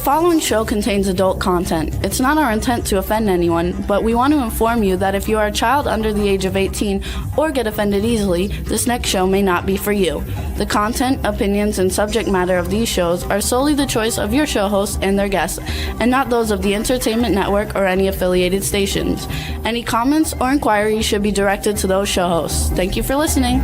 following show contains adult content. It's not our intent to offend anyone, but we want to inform you that if you are a child under the age of 18 or get offended easily, this next show may not be for you. The content, opinions, and subject matter of these shows are solely the choice of your show hosts and their guests, and not those of the Entertainment Network or any affiliated stations. Any comments or inquiries should be directed to those show hosts. Thank you for listening.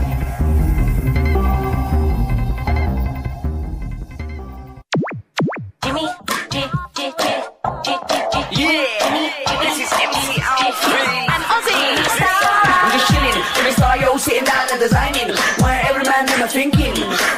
Sitting down and designing, where every man them are thinking,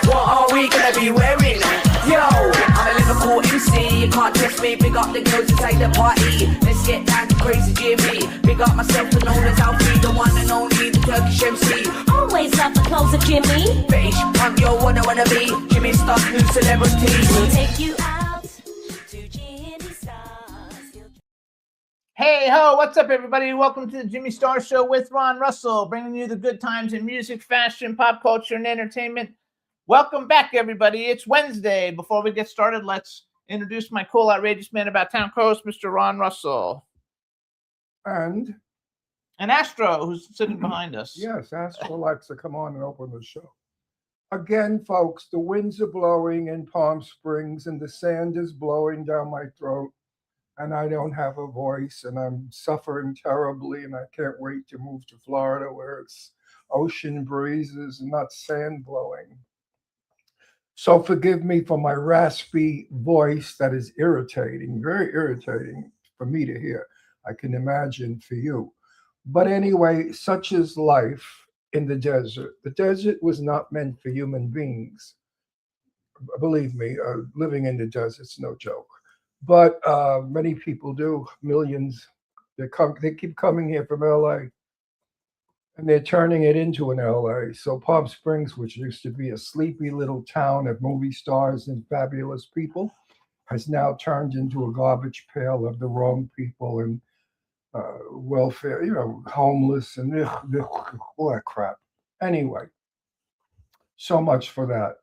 what are we gonna be wearing? Yo, I'm a Liverpool MC, you can't test me. Big up the girls inside the party, let's get down to crazy Jimmy. Big up myself and known as Alfie, the one and only, the Turkish MC. Always love the clothes of Jimmy. Bitch, I'm your wanna be, Jimmy Star, new celebrity. We'll take you out to Jimmy Stars. Hey ho, what's up everybody? Welcome to the Jimmy Star Show with Ron Russell, bringing you the good times in music, fashion, pop culture, and entertainment. Welcome back everybody. It's Wednesday. Before we get started, let's introduce my cool, outrageous man about town co-host, Mr. Ron Russell. And Astro, who's sitting behind us. yes, Astro likes to come on and open the show. Again, folks, the winds are blowing in Palm Springs and the sand is blowing down my throat. And I don't have a voice, and I'm suffering terribly, and I can't wait to move to Florida where it's ocean breezes and not sand blowing. So forgive me for my raspy voice that is irritating, very irritating for me to hear. I can imagine for you. But anyway, such is life in the desert. The desert was not meant for human beings. Believe me, living in the desert's no joke. But many people do, millions. They keep coming here from LA, and they're turning it into an LA. So Palm Springs, which used to be a sleepy little town of movie stars and fabulous people, has now turned into a garbage pail of the wrong people and welfare, homeless and all that crap. Anyway, so much for that.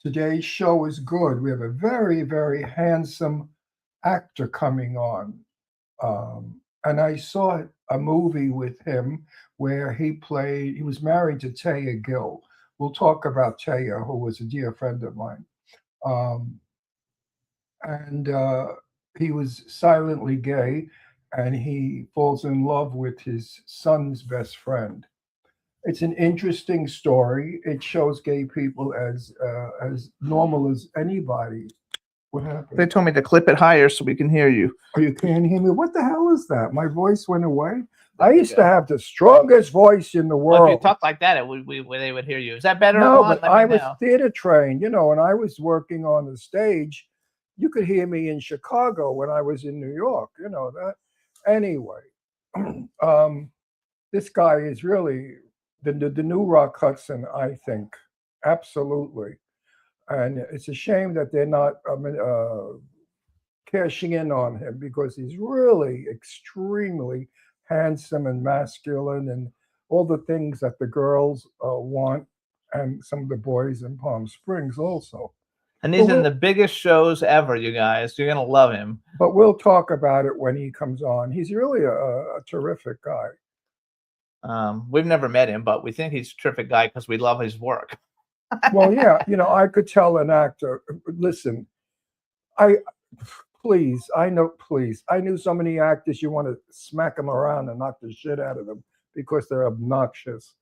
Today's show is good. We have a very, very handsome actor coming on. And I saw a movie with him where he was married to Taya Gill. We'll talk about Taya, who was a dear friend of mine. He was silently gay, and he falls in love with his son's best friend. It's an interesting story. It shows gay people as normal as anybody. What happened? They told me to clip it higher so we can hear you. Oh, you can't hear me? What the hell is that? My voice went away? I used to have the strongest voice in the world. Well, if you talk like that, they would hear you. Is that better? No, but I was theater trained, and I was working on the stage. You could hear me in Chicago when I was in New York, that. Anyway, this guy is really the new Rock Hudson, I think, absolutely. And it's a shame that they're not cashing in on him, because he's really extremely handsome and masculine and all the things that the girls want, and some of the boys in Palm Springs also. And he's in the biggest shows ever, you guys. You're going to love him. But we'll talk about it when he comes on. He's really a terrific guy. We've never met him, but we think he's a terrific guy because we love his work. Well, yeah, I could tell an actor, listen, I knew so many actors, you want to smack them around and knock the shit out of them because they're obnoxious.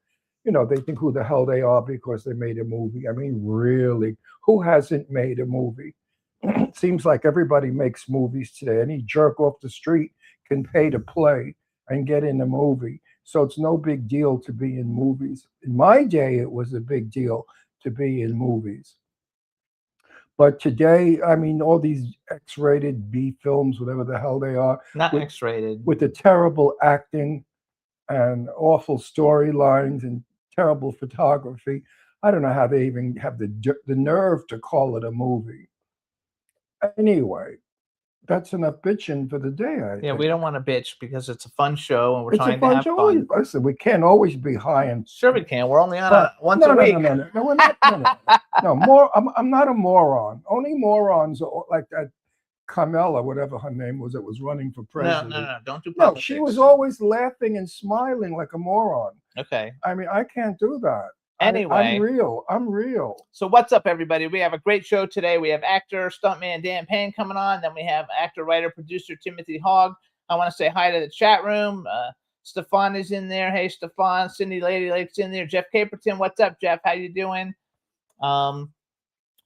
They think who the hell they are because they made a movie. I mean, really, who hasn't made a movie? It seems like everybody makes movies today. Any jerk off the street can pay to play and get in a movie. So it's no big deal to be in movies. In my day, it was a big deal to be in movies. But today, I mean, all these X-rated B films, whatever the hell they are. Not X-rated. With the terrible acting and awful storylines and terrible photography. I don't know how they even have the nerve to call it a movie. Anyway, that's enough bitching for the day. I think. We don't want to bitch because it's a fun show and we're trying to have fun. Listen, we can't always be high and sure we can. We're only on once a week. No, we're not. No. I'm not a moron. Only morons are like that. Carmela, whatever her name was, that was running for No, president. no, don't do No, politics. she was always laughing and smiling like a moron. Okay. I mean, I can't do that. Anyway. I'm real. I'm real. So what's up, everybody? We have a great show today. We have actor, stuntman Dan Payne coming on. Then we have actor, writer, producer Timothy Hogg. I want to say hi to the chat room. Stefan is in there. Hey, Stefan. Cindy Lady Lake's in there. Jeff Caperton. What's up, Jeff? How you doing?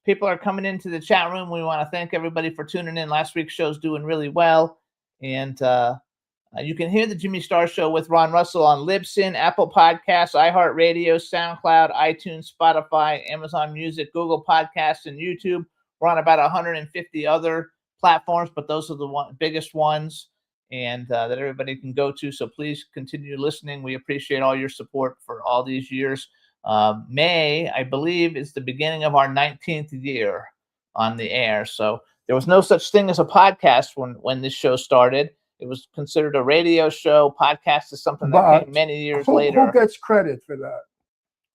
People are coming into the chat room. We want to thank everybody for tuning in. Last week's show's doing really well. And you can hear the Jimmy Star Show with Ron Russell on Libsyn, Apple Podcasts, iHeartRadio, SoundCloud, iTunes, Spotify, Amazon Music, Google Podcasts, and YouTube. We're on about 150 other platforms, but those are the biggest ones and that everybody can go to. So please continue listening. We appreciate all your support for all these years. May, I believe, is the beginning of our 19th year on the air. So there was no such thing as a podcast when this show started. It was considered a radio show. Podcast is something that came many years later. Who gets credit for that?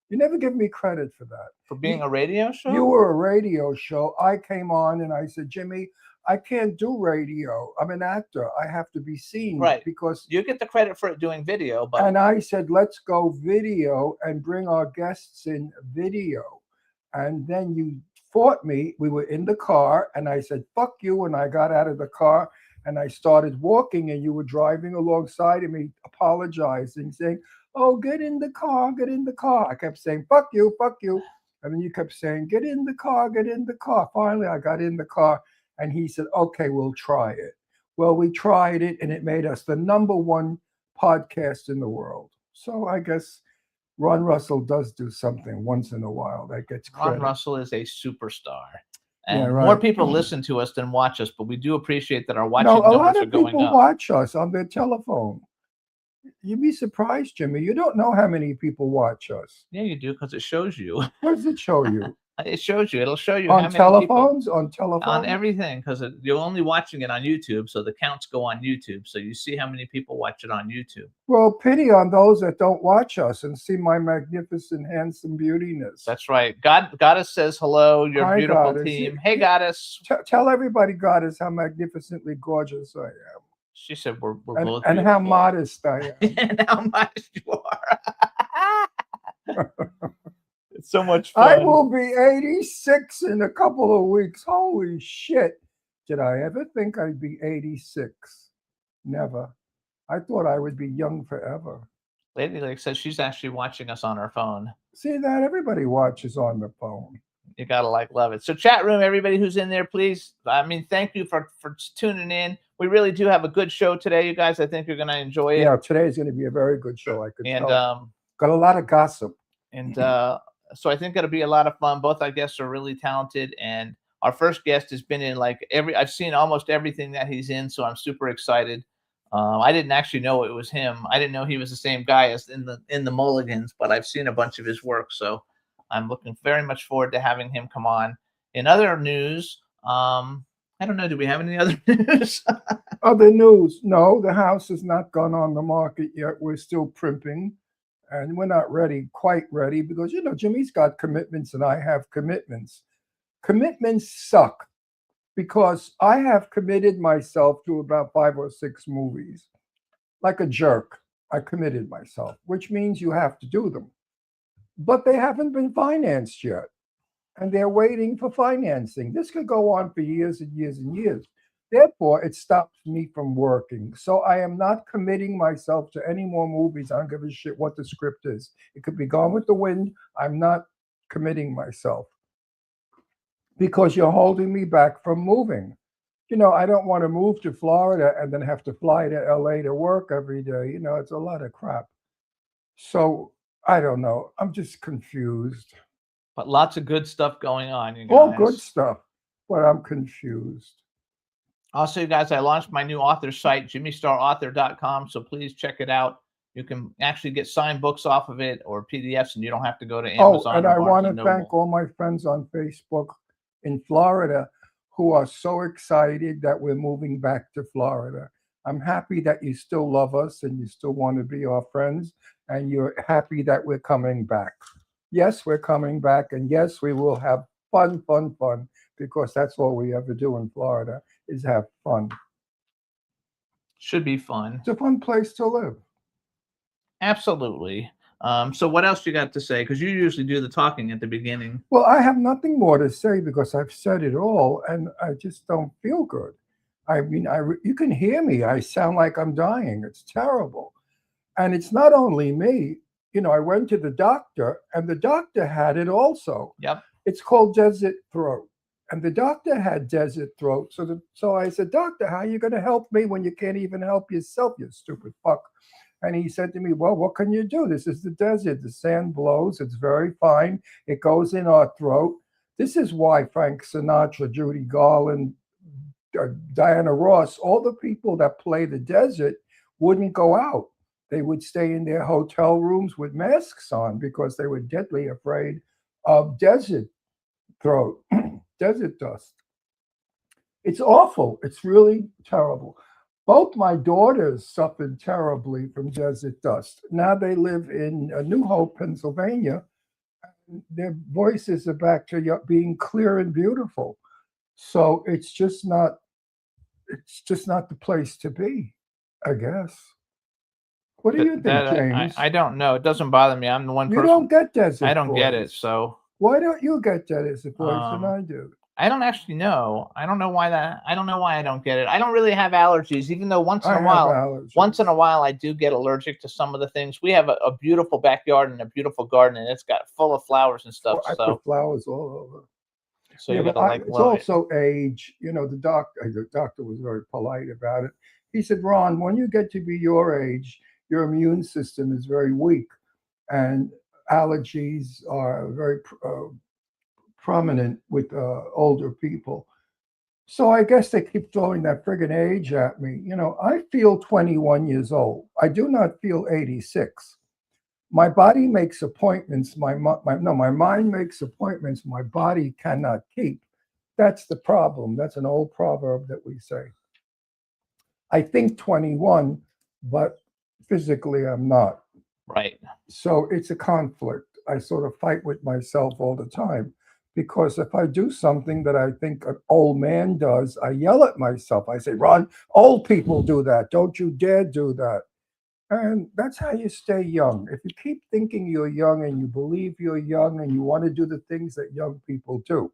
You never give me credit for that. For being a radio show? You were a radio show. I came on and I said, Jimmy, I can't do radio. I'm an actor. I have to be seen. Right. Because you get the credit for it doing video. But and I said, let's go video and bring our guests in video. And then you fought me. We were in the car and I said, fuck you. And I got out of the car and I started walking and you were driving alongside of me, apologizing, saying, oh, get in the car, get in the car. I kept saying, fuck you, fuck you. And then you kept saying, get in the car, get in the car. Finally, I got in the car and he said, okay, we'll try it. Well, we tried it and it made us the #1 podcast in the world. So I guess Ron Russell does do something once in a while that gets credit. Ron Russell is a superstar. And Yeah, right. more people listen to us than watch us, but we do appreciate that our watching No, a numbers lot are of going people up. watch us on their telephone. You'd be surprised, Jimmy. You don't know how many people watch us. Yeah, you do, because it shows you. What does it show you? It shows you. It'll show you On how many telephones? people, On telephones? on everything, because you're only watching it on YouTube, so the counts go on YouTube. So you see how many people watch it on YouTube. Well, pity on those that don't watch us and see my magnificent, handsome beautiness. That's right. Goddess says hello. Your Hi, beautiful Goddess. team. Hey, Goddess. Tell everybody, Goddess, how magnificently gorgeous I am. She said we're both And how beautiful. modest I am. And how modest you are. It's so much I fun. will be 86 in a couple of weeks. Holy shit. Did I ever think I'd be 86? Never. I thought I would be young forever. Lady Lake says she's actually watching us on her phone. See that? Everybody watches on the phone. You gotta love it. So chat room, everybody who's in there, please. Thank you for tuning in. We really do have a good show today, you guys. I think you're gonna enjoy it. Yeah, today is going to be a very good show. I could And tell. Got a lot of gossip. So I think it'll be a lot of fun. Both our guests are really talented, and our first guest has been in I've seen almost everything that he's in, so I'm super excited. I didn't actually know it was him. I didn't know he was the same guy as in the Mulligans, but I've seen a bunch of his work, so I'm looking very much forward to having him come on. In other news, I don't know. Do we have any other news? Other news. No, the house has not gone on the market yet. We're still primping. And we're not quite ready, because, Jimmy's got commitments and I have commitments. Commitments suck because I have committed myself to about 5 or 6 movies. Like a jerk, I committed myself, which means you have to do them. But they haven't been financed yet. And they're waiting for financing. This could go on for years and years and years. Therefore, it stops me from working. So I am not committing myself to any more movies. I don't give a shit what the script is. It could be Gone with the Wind. I'm not committing myself because you're holding me back from moving. I don't want to move to Florida and then have to fly to LA to work every day. It's a lot of crap. So I don't know. I'm just confused. But lots of good stuff going on, you guys. All good stuff, but I'm confused. Also, you guys, I launched my new author site, jimmystarauthor.com, so please check it out. You can actually get signed books off of it or PDFs, and you don't have to go to Amazon. Oh, and or I want Barnes to and Noble. thank all my friends on Facebook in Florida who are so excited that we're moving back to Florida. I'm happy that you still love us and you still want to be our friends, and you're happy that we're coming back. Yes, we're coming back, and yes, we will have fun, because that's all we ever do in Florida is have fun. Should be fun. It's a fun place to live. Absolutely. So what else you got to say? Because you usually do the talking at the beginning. Well, I have nothing more to say because I've said it all, and I just don't feel good. I mean, you can hear me. I sound like I'm dying. It's terrible. And it's not only me. You know, I went to the doctor, and the doctor had it also. Yep. It's called desert throat. And the doctor had desert throat. So I said, doctor, how are you going to help me when you can't even help yourself, you stupid fuck? And he said to me, well, what can you do? This is the desert. The sand blows. It's very fine. It goes in our throat. This is why Frank Sinatra, Judy Garland, Diana Ross, all the people that play the desert wouldn't go out. They would stay in their hotel rooms with masks on because they were deadly afraid of desert throat, desert dust. It's awful. It's really terrible. Both my daughters suffered terribly from desert dust. Now they live in New Hope, Pennsylvania. Their voices are back to being clear and beautiful. So it's just not the place to be, I guess. What do you think, James? I don't know. It doesn't bother me. I'm the one You person. don't get desert I don't get it. voice. So Why don't you get desert voice and I do? I don't actually know. I don't know why I don't know why I don't get it. I don't really have allergies, even though once in a while I do get allergic to some of the things. We have a beautiful backyard and a beautiful garden, and it's got full of flowers and stuff. I put flowers all over. So you but gotta like it's love it. also age. You know, the doctor was very polite about it. He said, Ron, when you get to be your age, your immune system is very weak, and allergies are very prominent with older people. So I guess they keep throwing that friggin' age at me. You know, I feel 21 years old. I do not feel 86. My body makes appointments. My mind makes appointments. My body cannot keep. That's the problem. That's an old proverb that we say. I think 21, but physically I'm not. Right. So it's a conflict. I sort of fight with myself all the time because if I do something that I think an old man does, I yell at myself. I say, Ron, old people do that. Don't you dare do that. And that's how you stay young. If you keep thinking you're young and you believe you're young and you want to do the things that young people do.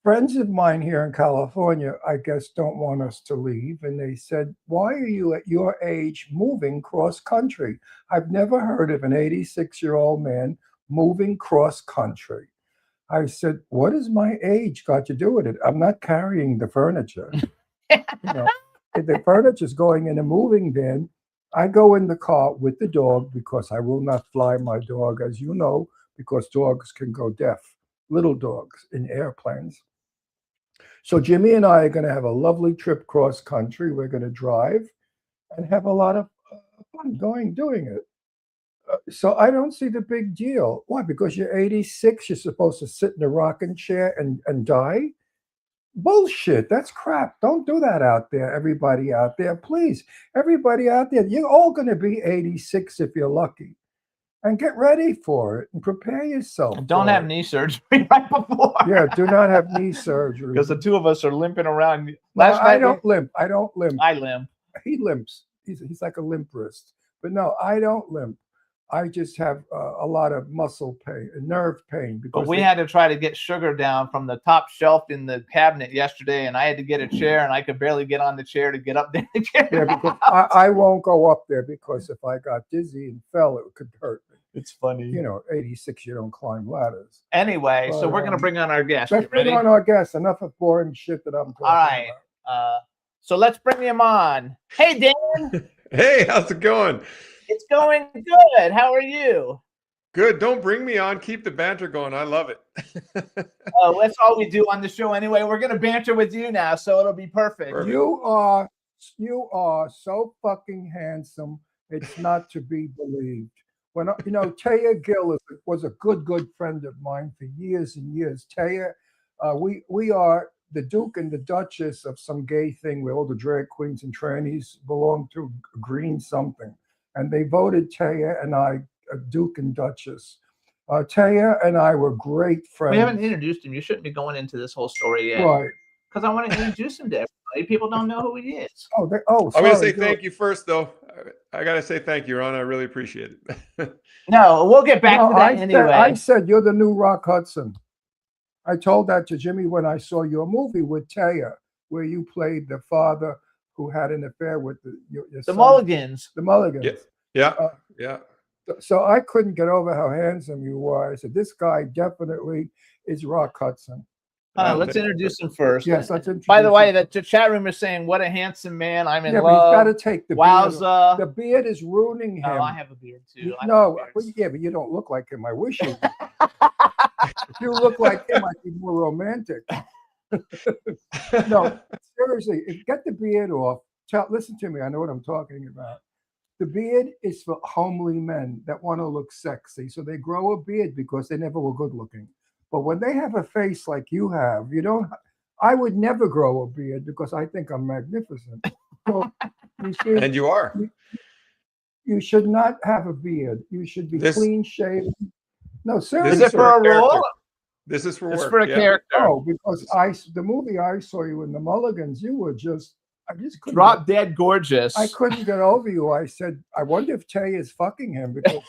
Friends of mine here in California, I guess, don't want us to leave. And they said, why are you at your age moving cross country? I've never heard of an 86-year-old man moving cross country. I said, what has my age got to do with it? I'm not carrying the furniture. You know, if the furniture's going in a moving van, I go in the car with the dog because I will not fly my dog, as you know, because dogs can go deaf, little dogs in airplanes. So Jimmy and I are going to have a lovely trip cross country. We're going to drive and have a lot of fun doing it. So I don't see the big deal. Why? Because you're 86, you're supposed to sit in a rocking chair and die? Bullshit. That's crap. Don't do that out there, everybody out there. Please, everybody out there, you're all going to be 86 if you're lucky. And get ready for it and prepare yourself. And don't have knee surgery right before. Yeah, do not have knee surgery. Because the two of us are limping around. No, I don't limp. I don't limp. I limp. He limps. He's like a limp wrist. But no, I don't limp. I just have a lot of muscle pain, nerve pain. But we had to try to get sugar down from the top shelf in the cabinet yesterday, and I had to get a chair, and I could barely get on the chair to get up there. Yeah, because I won't go up there because if I got dizzy and fell, it could hurt me. It's funny. You know, 86, you don't climb ladders. Anyway, so we're going to bring on our guest. Let's bring on our guest. Enough of boring shit that I'm talking All right. So let's bring him on. Hey, Dan. Hey, how's it going? It's going good. How are you? Good. Don't bring me on. Keep the banter going. I love it. Oh, that's all we do on the show anyway. We're going to banter with you now, so it'll be perfect. You are so fucking handsome. It's not to be believed. When you know, Taya Gill was a good friend of mine for years and years. Taya, we are the Duke and the Duchess of some gay thing where all the drag queens and trannies belong to green something. And they voted Taya and I Duke and Duchess. Taya and I were great friends. We haven't introduced him. You shouldn't be going into this whole story yet. Right. Because I want to introduce him to People don't know who he is. Oh, I'm sorry. going to say thank you first, though. I got to say thank you, Ron. I really appreciate it. No, we'll get back No, to that anyway. I said you're the new Rock Hudson. I told that to Jimmy when I saw your movie with Taya, where you played the father who had an affair with your the son. Mulligans. The Mulligans. Yeah. Yeah. So I couldn't get over how handsome you were. I said, this guy definitely is Rock Hudson. Let's introduce him first. Yes, let's introduce By the way, him. the chat room is saying, "What a handsome man! I'm in Yeah, but love." he's got to take the beard. Wowza! The beard is ruining him. Oh, I have a beard too. I No, have but beards. yeah, but you don't look like him. I wish you. If you look like him, I'd be more romantic. No, seriously, get the beard off. Listen to me. I know what I'm talking about. The beard is for homely men that want to look sexy, so they grow a beard because they never were good looking. But when they have a face like you have, you don't. I would never grow a beard because I think I'm magnificent. So And you are. You should not have a beard. You should be clean shaven. No, seriously. Is it for a role? This is for It's work. for a character. Oh, because the movie I saw you in, The Mulligans, you were just, I just couldn't. Drop dead gorgeous. I couldn't get over you. I said, I wonder if Tay is fucking him because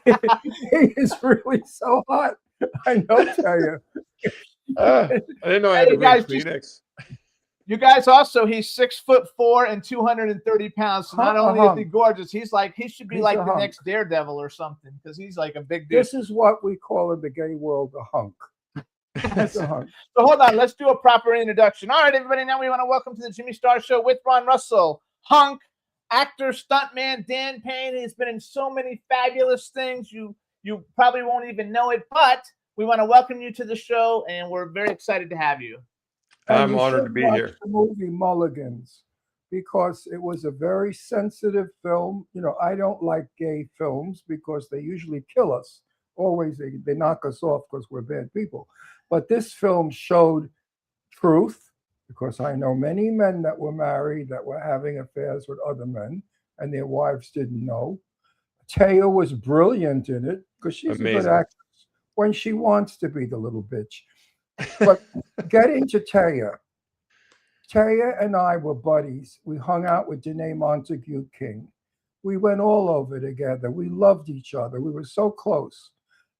he is really so hot. I know, Tay. I didn't know I had to guys, bring Kleenex. You guys also, he's 6'4" and 230 pounds. So not only is he gorgeous, he should be He's like a the hunk. next Daredevil or something because he's like a big dude. This is what we call in the gay world a hunk. That's a hunk. So hold on, let's do a proper introduction. All right, everybody, now we want to welcome to the Jimmy Star Show with Ron Russell, hunk, actor, stuntman, Dan Payne. He's been in so many fabulous things. You probably won't even know it, but we want to welcome you to the show, and we're very excited to have you. I'm honored to be here. The movie Mulligans, because it was a very sensitive film. You know, I don't like gay films because they usually kill us. Always they knock us off because we're bad people. But this film showed truth, because I know many men that were married that were having affairs with other men and their wives didn't know. Taya was brilliant in it because she's a good actress when she wants to be the little bitch. But getting to Taya and I were buddies. We hung out with Danae Montague King. We went all over together. We loved each other. We were so close.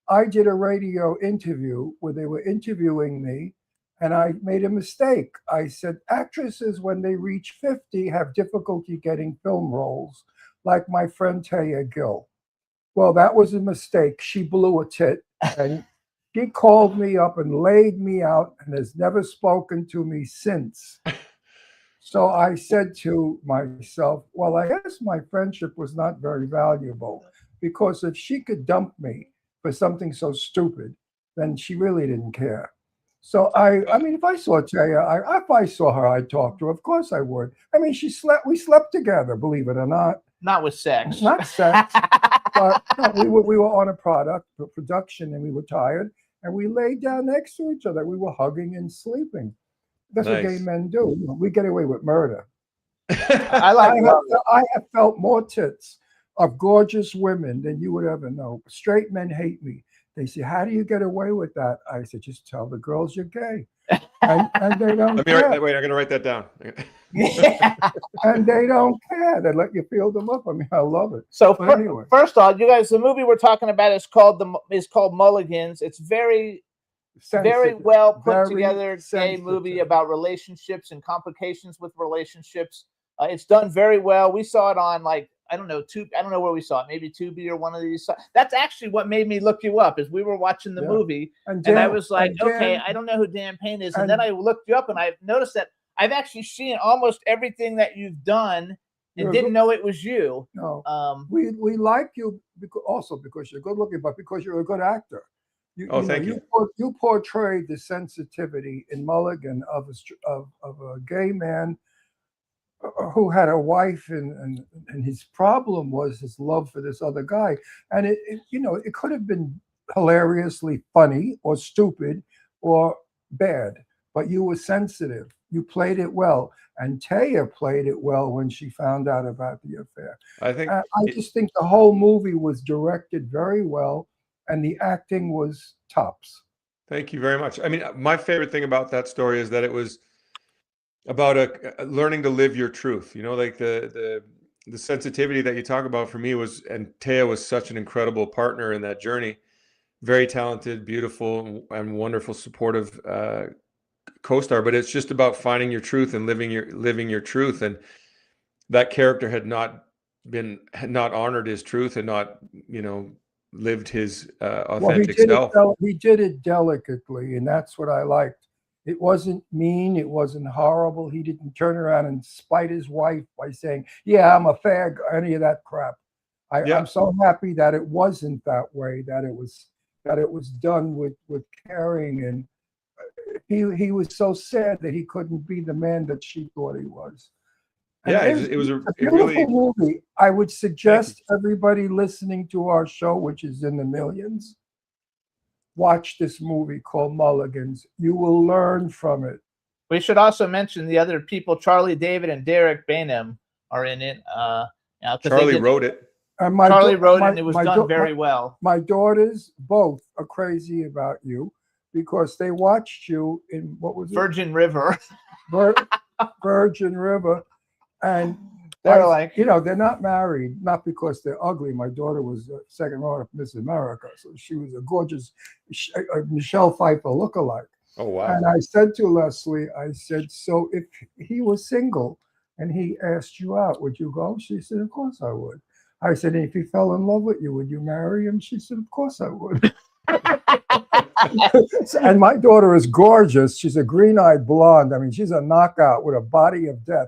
I did a radio interview where they were interviewing me, and I made a mistake. I said, actresses, when they reach 50, have difficulty getting film roles, like my friend Taya Gill. Well, that was a mistake. She blew a tit, and she called me up and laid me out and has never spoken to me since. So I said to myself, well, I guess my friendship was not very valuable, because if she could dump me for something so stupid, then she really didn't care. So I mean, if I saw Taya, if I saw her, I'd talk to her. Of course I would. I mean, we slept together, believe it or not. Not with sex. Not sex, but no, we were on a production, and we were tired, and we laid down next to each other. We were hugging and sleeping. That's what gay men do. You know, we get away with murder. I have felt more tits of gorgeous women than you would ever know. Straight men hate me. They say, how do you get away with that? I said, just tell the girls you're gay. And they don't Let me care. wait, I'm going to write that down. And they don't care. They let you feel them up. I mean, I love it. So anyway. First off, you guys, the movie we're talking about is called Mulligans. It's very well put together gay movie about relationships and complications with relationships. It's done very well. We saw it on I don't know where we saw it, maybe Tubi or one of these. That's actually what made me look you up, is we were watching the movie, and I was like, okay, I don't know who Dan Payne is. And then I looked you up, and I noticed that I've actually seen almost everything that you've done and didn't know it was you. No, we like you because you're good looking, but because you're a good actor. Thank you. You portrayed the sensitivity in Mulligan of a gay man who had a wife, and his problem was his love for this other guy. And it could have been hilariously funny or stupid or bad, but you were sensitive. You played it well. And Taya played it well when she found out about the affair. I just think the whole movie was directed very well, and the acting was tops. Thank you very much. I mean, my favorite thing about that story is that it was about learning to live your truth. You know, like the sensitivity that you talk about for me was, and Taya was such an incredible partner in that journey. Very talented, beautiful, and wonderful, supportive co-star. But it's just about finding your truth and living your truth. And that character had not honored his truth and not, lived his authentic self. He did it delicately, and that's what I liked. It wasn't mean. It wasn't horrible. He didn't turn around and spite his wife by saying, "Yeah, I'm a fag," or any of that crap. I'm so happy that it wasn't that way. That it was done with caring, and he was so sad that he couldn't be the man that she thought he was. And Yeah, it was a beautiful movie. I would suggest everybody listening to our show, which is in the millions, watch this movie called Mulligans. You will learn from it. We should also mention the other people. Charlie David and Derek Bainham are in it. Charlie wrote it. Charlie wrote it, and it was done very well. My daughters both are crazy about you because they watched you in, what was it? Virgin River. Virgin River. And they're like, they're not married, not because they're ugly. My daughter was second runner-up Miss America, so she was a gorgeous Michelle Pfeiffer lookalike. Oh, wow. And I said to Leslie, I said, so if he was single and he asked you out, would you go? She said, of course I would. I said, if he fell in love with you, would you marry him? She said, of course I would. And my daughter is gorgeous. She's a green-eyed blonde. I mean, she's a knockout with a body of death.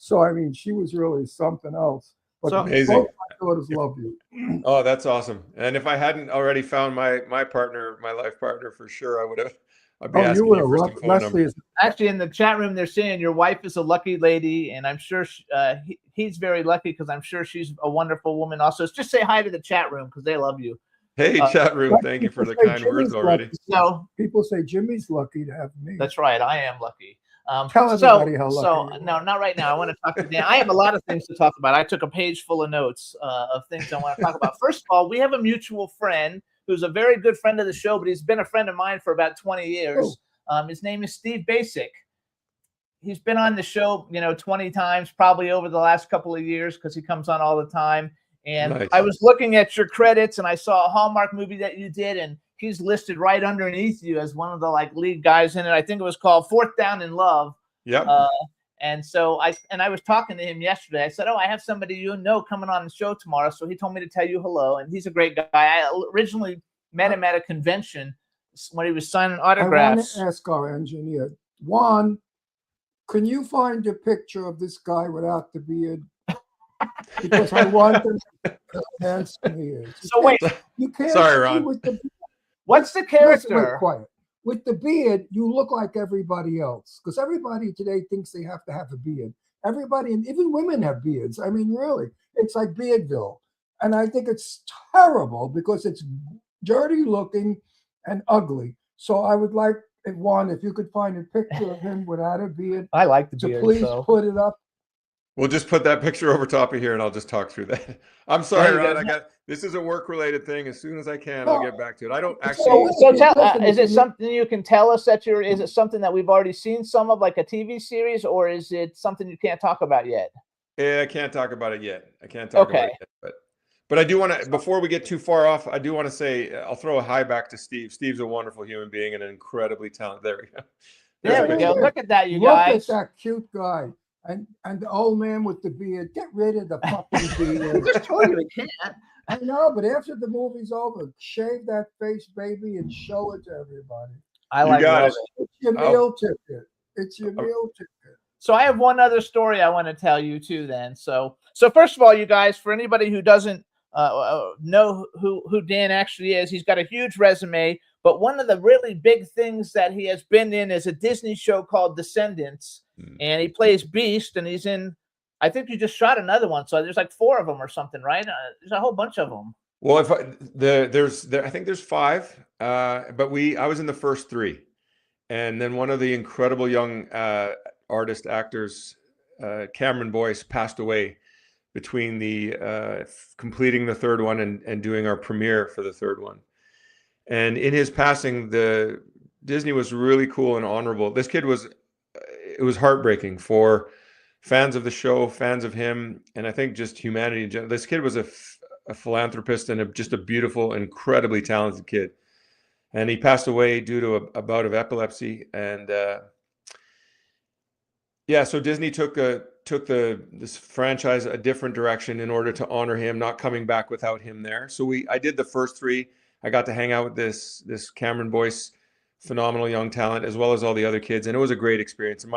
So, I mean, she was really something else. But amazing. Both my daughters love you. Oh, that's awesome. And if I hadn't already found my partner, my life partner, for sure, I would have. I'd be asking you for some phone numbers. Actually, in the chat room, they're saying your wife is a lucky lady, and I'm sure he's very lucky because I'm sure she's a wonderful woman also. Just say hi to the chat room because they love you. Hey, chat room. Thank you for the kind words already. So people say Jimmy's lucky to have me. That's right. I am lucky. Tell everybody how lucky you are. No, not right now. I want to talk to Dan. I have a lot of things to talk about. I took a page full of notes of things I want to talk about. First of all, we have a mutual friend who's a very good friend of the show, but he's been a friend of mine for about 20 years. His name is Steve Basic. He's been on the show, 20 times, probably over the last couple of years because he comes on all the time. And nice. I was looking at your credits and I saw a Hallmark movie that you did, and he's listed right underneath you as one of the lead guys in it. I think it was called Fourth Down in Love. Yep. And so I was talking to him yesterday. I said, I have somebody coming on the show tomorrow. So he told me to tell you hello. And he's a great guy. I originally met him at a convention when he was signing autographs. I want to ask our engineer, Juan, can you find a picture of this guy without the beard? Because I want them to handsome he is. So wait. You can't. Sorry, Ron. What's the character? Wait, quiet. With the beard, you look like everybody else. Because everybody today thinks they have to have a beard. Everybody, and even women have beards. I mean, really. It's like Beardville. And I think it's terrible because it's dirty looking and ugly. So I would like, Juan, if you could find a picture of him without a beard. I like the beard. Please put it up. We'll just put that picture over top of here and I'll just talk through that. I'm sorry, Ron. This is a work-related thing. As soon as I can, I'll get back to it. I don't actually. So tell, is it something you can tell us is it something that we've already seen some of, like a TV series, or is it something you can't talk about yet? Yeah, I can't talk about it yet. About it yet, but I do want to, before we get too far off, I do want to say, I'll throw a hi back to Steve. Steve's a wonderful human being and an incredibly talented. There we go. There we go. Look at that, you guys. Look at that cute guy. And the old man with the beard, get rid of the fucking beard. I just told you we can't. I know, but after the movie's over, shave that face, baby, and show it to everybody. I like it. It's your meal ticket. It's your meal ticket. So I have one other story I want to tell you too. Then, so first of all, you guys, for anybody who doesn't know who Dan actually is, he's got a huge resume. But one of the really big things that he has been in is a Disney show called Descendants. And he plays Beast, and he's in, I think you just shot another one. So there's like 4 of them or something, right? There's a whole bunch of them. Well, I think there's 5, but I was in the first 3. And then one of the incredible young artist actors, Cameron Boyce, passed away between the completing the 3rd one and doing our premiere for the 3rd one. And in his passing, Disney was really cool and honorable. This kid was it was heartbreaking for fans of the show, fans of him, and I think just humanity in general. This kid was a philanthropist and just a beautiful, incredibly talented kid. And he passed away due to a bout of epilepsy. And yeah, so Disney took this franchise a different direction in order to honor him, not coming back without him there. So I did the first three. I got to hang out with this Cameron Boyce, phenomenal young talent, as well as all the other kids, and it was a great experience. And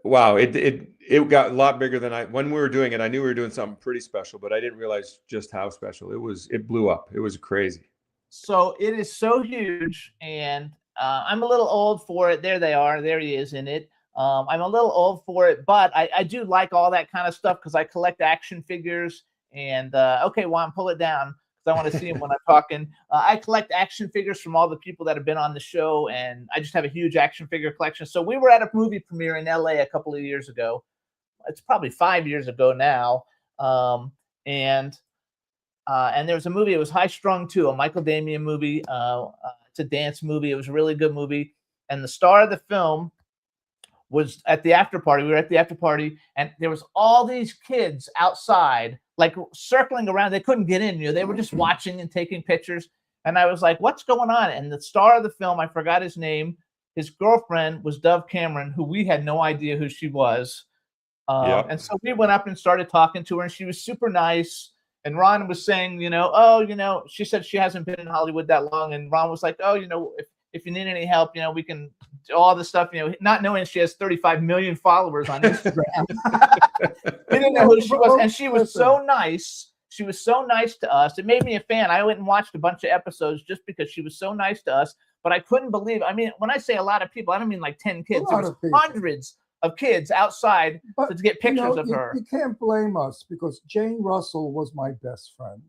wow, it got a lot bigger than when we were doing it. I knew we were doing something pretty special, but I didn't realize just how special it blew up. It was crazy. So it is so huge, and I'm a little old for it. There they are. There he is in it. I'm a little old for it, but I do like all that kind of stuff because I collect action figures. And okay, Juan, pull it down because I want to see him when I'm talking. I collect action figures from all the people that have been on the show, and I just have a huge action figure collection. So we were at a movie premiere in LA a couple of years ago. It's probably 5 years ago now. And there was a movie. It was High Strung 2, a Michael Damian movie. It's a dance movie. It was a really good movie. And the star of the film was at the after party. We were at the after party, and there was all these kids outside, like circling around. They couldn't get in. They were just watching and taking pictures. And I was like, "What's going on?" And the star of the film, I forgot his name. His girlfriend was Dove Cameron, who we had no idea who she was. And so we went up and started talking to her, and she was super nice. And Ron was saying, she said she hasn't been in Hollywood that long. And Ron was like, if you need any help, we can do all this stuff, not knowing she has 35 million followers on Instagram. We didn't know who she was. And she was so nice. She was so nice to us. It made me a fan. I went and watched a bunch of episodes just because she was so nice to us. But I couldn't believe, when I say a lot of people, I don't mean like 10 kids. It was hundreds of kids outside to get pictures of her. You can't blame us because Jane Russell was my best friend.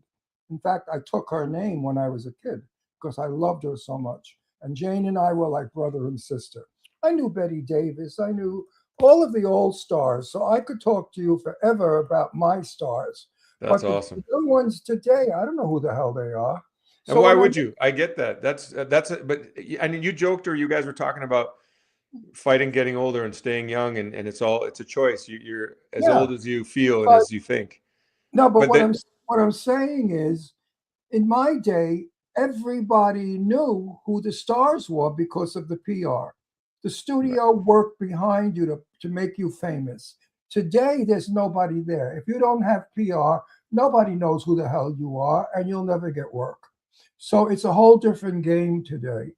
In fact, I took her name when I was a kid because I loved her so much. And Jane and I were like brother and sister. I knew Betty Davis. I knew all of the old stars. So I could talk to you forever about my stars. That's awesome. The young ones today, I don't know who the hell they are. And why would you? I get that. But I mean, you joked or you guys were talking about fighting, getting older and staying young. And it's a choice. You're as old as you feel and as you think. No, but what I'm saying is in my day, everybody knew who the stars were because of the PR. The studio worked behind you to make you famous. Today, there's nobody there. If you don't have PR, nobody knows who the hell you are, and you'll never get work. So it's a whole different game today.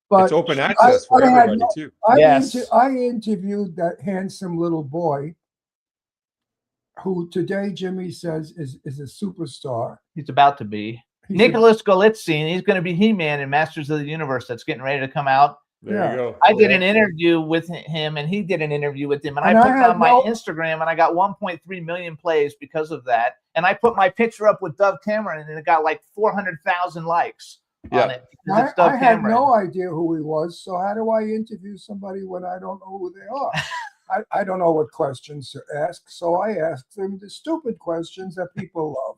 But it's open access for everybody, too. I interviewed that handsome little boy who today Jimmy says is a superstar. He's about to be. Nicholas Galitzine, he's going to be He-Man in Masters of the Universe. That's getting ready to come out. There you go. I did an interview with him, and he did an interview with him, and I put it on my Instagram, and I got 1.3 million plays because of that. And I put my picture up with Dove Cameron, and it got like 400,000 likes on it. I had no idea who he was, so how do I interview somebody when I don't know who they are? I don't know what questions to ask, so I asked them the stupid questions that people love.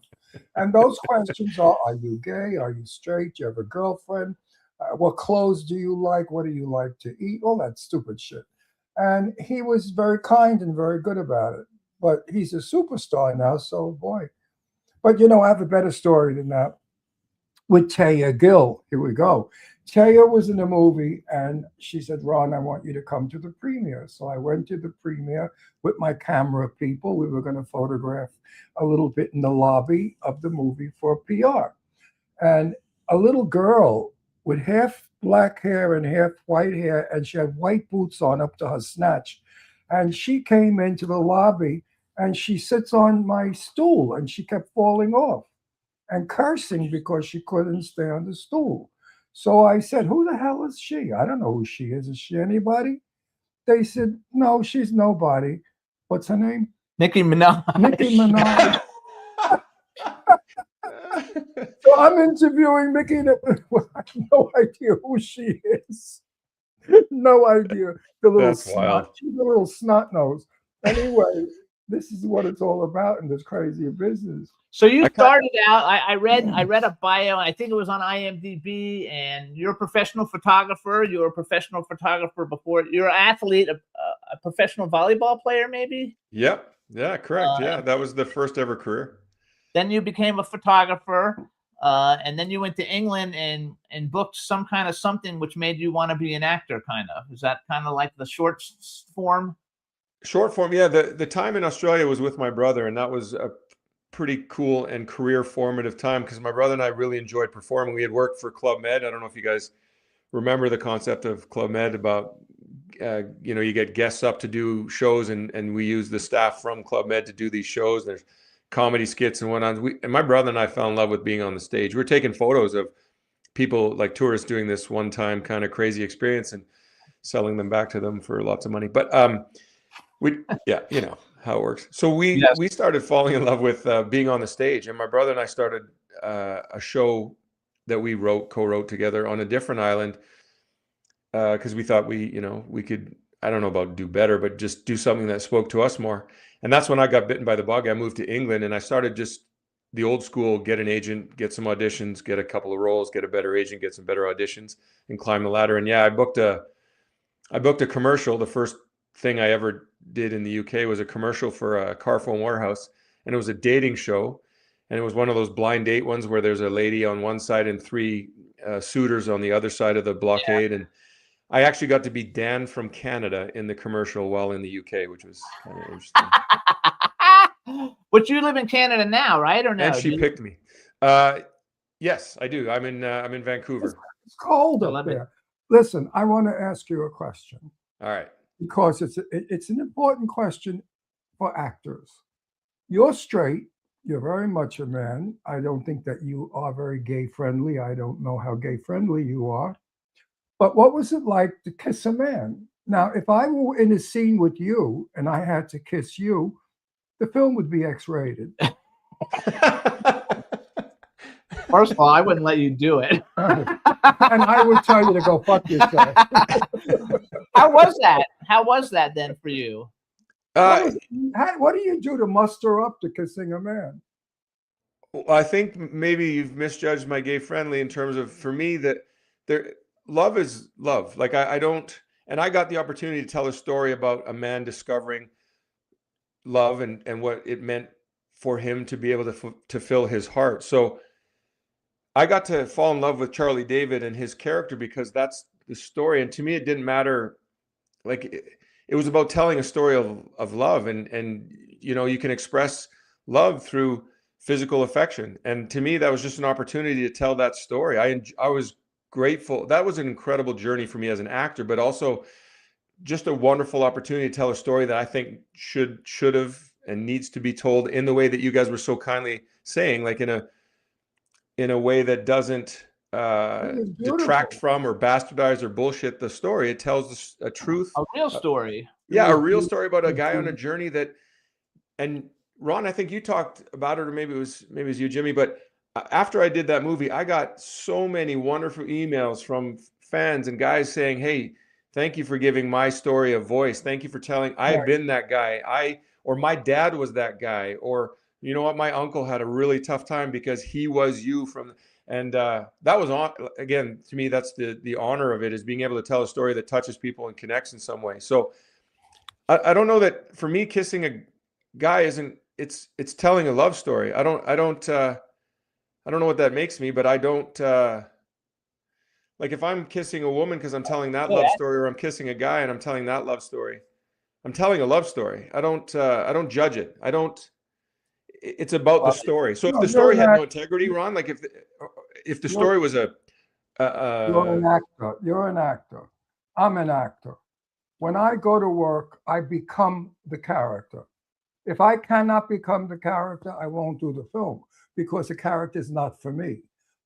And those questions are you gay? Are you straight? Do you have a girlfriend? What clothes do you like? What do you like to eat? All that stupid shit. And he was very kind and very good about it. But he's a superstar now, so boy. But, I have a better story than that. With Taya Gill, here we go. Taya was in a movie, and she said, Ron, I want you to come to the premiere. So I went to the premiere with my camera people. We were going to photograph a little bit in the lobby of the movie for PR. And a little girl with half black hair and half white hair, and she had white boots on up to her snatch. And she came into the lobby, and she sits on my stool, and she kept falling off and cursing because she couldn't stay on the stool. So I said, who the hell is she? I don't know who she is. Is she anybody? They said, no, she's nobody. What's her name? Nicki Minaj. Nicki Minaj. So I'm interviewing Nicki. I have no idea who she is. No idea. The little snot. She's a little snot nose. Anyway, this is what it's all about in this crazy business. So you I started out. I read a bio. I think it was on IMDb, and you're a professional photographer. You were a professional photographer before. You're an athlete, a professional volleyball player, maybe. Yep. Yeah, correct. Yeah, that was the first ever career. Then you became a photographer, and then you went to England and booked some kind of something which made you want to be an actor. Kind of, is that kind of like the short form? Short form, yeah. The time in Australia was with my brother, and that was a pretty cool and career formative time because my brother and I really enjoyed performing. We had worked for Club Med. I don't know if you guys remember the concept of Club Med about, you get guests up to do shows, and we use the staff from Club Med to do these shows. There's comedy skits and whatnot. And my brother and I fell in love with being on the stage. We were taking photos of people like tourists doing this one-time kind of crazy experience and selling them back to them for lots of money. But yeah, you know how it works. So we started falling in love with being on the stage, and my brother and I started a show that we co-wrote together on a different island because we thought we could, I don't know about do better, but just do something that spoke to us more. And that's when I got bitten by the bug. I moved to England and I started just the old school, get an agent, get some auditions, get a couple of roles, get a better agent, get some better auditions, and climb the ladder. And yeah, I booked a commercial. The first thing I ever did in the UK was a commercial for a Carphone Warehouse, and it was a dating show, and it was one of those blind date ones where there's a lady on one side and three suitors on the other side of the blockade. And I actually got to be Dan from Canada in the commercial while in the UK, which was kind of interesting. But you live in Canada now, right? Or no? And she picked me. Yes, I do. I'm in Vancouver. It's cold up there. Listen, I want to ask you a question. All right. Because it's an important question for actors. You're straight. You're very much a man. I don't think that you are very gay friendly. I don't know how gay friendly you are. But what was it like to kiss a man? Now, if I were in a scene with you and I had to kiss you, the film would be X-rated. First of all, I wouldn't let you do it. And I would tell you to go fuck yourself. How was that? How was that then for you? What do you do to muster up to kissing a man? I think maybe you've misjudged my gay friendly in terms of, for me, that love is love. Like I don't, and I got the opportunity to tell a story about a man discovering love and what it meant for him to be able to fill his heart. So I got to fall in love with Charlie David and his character because that's the story. And to me, it didn't matter. Like it was about telling a story of love, and you can express love through physical affection. And to me, that was just an opportunity to tell that story. I was grateful. That was an incredible journey for me as an actor, but also just a wonderful opportunity to tell a story that I think should have and needs to be told in the way that you guys were so kindly saying, like in a way that doesn't detract from or bastardize or bullshit the story. It tells a truth, a real story. Yeah, a real story about a guy on a journey that. And Ron, I think you talked about it, or maybe it was you, Jimmy. But after I did that movie, I got so many wonderful emails from fans and guys saying, "Hey, thank you for giving my story a voice. Thank you for telling. I've been that guy. Or my dad was that guy. Or you know what, my uncle had a really tough time because he was you from." And that was again, to me, that's the honor of it, is being able to tell a story that touches people and connects in some way. So I don't know that for me, kissing a guy it's telling a love story. I don't know what that makes me, but I don't like if I'm kissing a woman because I'm telling that love story, or I'm kissing a guy and I'm telling that love story, I'm telling a love story. I don't judge it. It's about the story. So if the story had no integrity, Ron, like if the story was you're an actor. You're an actor. I'm an actor. When I go to work, I become the character. If I cannot become the character, I won't do the film because the character is not for me.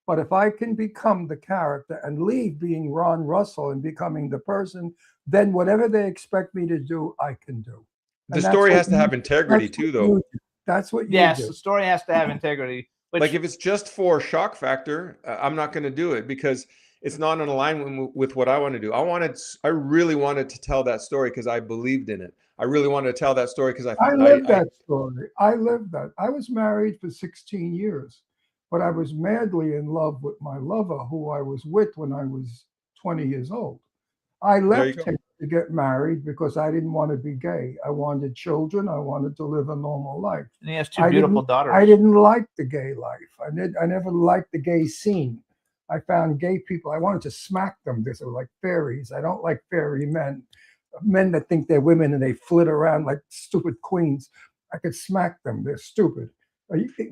But if I can become the character and leave being Ron Russell and becoming the person, then whatever they expect me to do, I can do. The story has to have integrity too, though. That's what you do. Yes, the story has to have integrity. Like if it's just for shock factor, I'm not going to do it because it's not in alignment with what I want to do. I really wanted to tell that story because I believed in it. I really wanted to tell that story because I lived that story. I lived that. I was married for 16 years, but I was madly in love with my lover who I was with when I was 20 years old. I There you left go. him to get married because I didn't want to be gay. I wanted children. I wanted to live a normal life. And he has two I beautiful didn't, daughters. I didn't like the gay life. I never liked the gay scene. I found gay people, I wanted to smack them. They were like fairies. I don't like fairy men that think they're women and they flit around like stupid queens. I could smack them. They're stupid.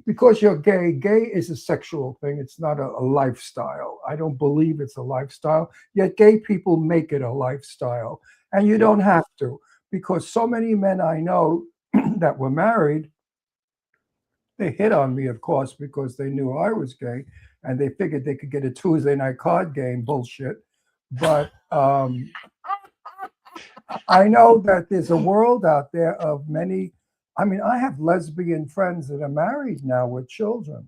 Because you're gay, gay is a sexual thing. It's not a lifestyle. I don't believe it's a lifestyle. Yet gay people make it a lifestyle. And you don't have to, because so many men I know that were married, they hit on me, of course, because they knew I was gay and they figured they could get a Tuesday night card game bullshit. But I know that there's a world out there of many. I mean, I have lesbian friends that are married now with children.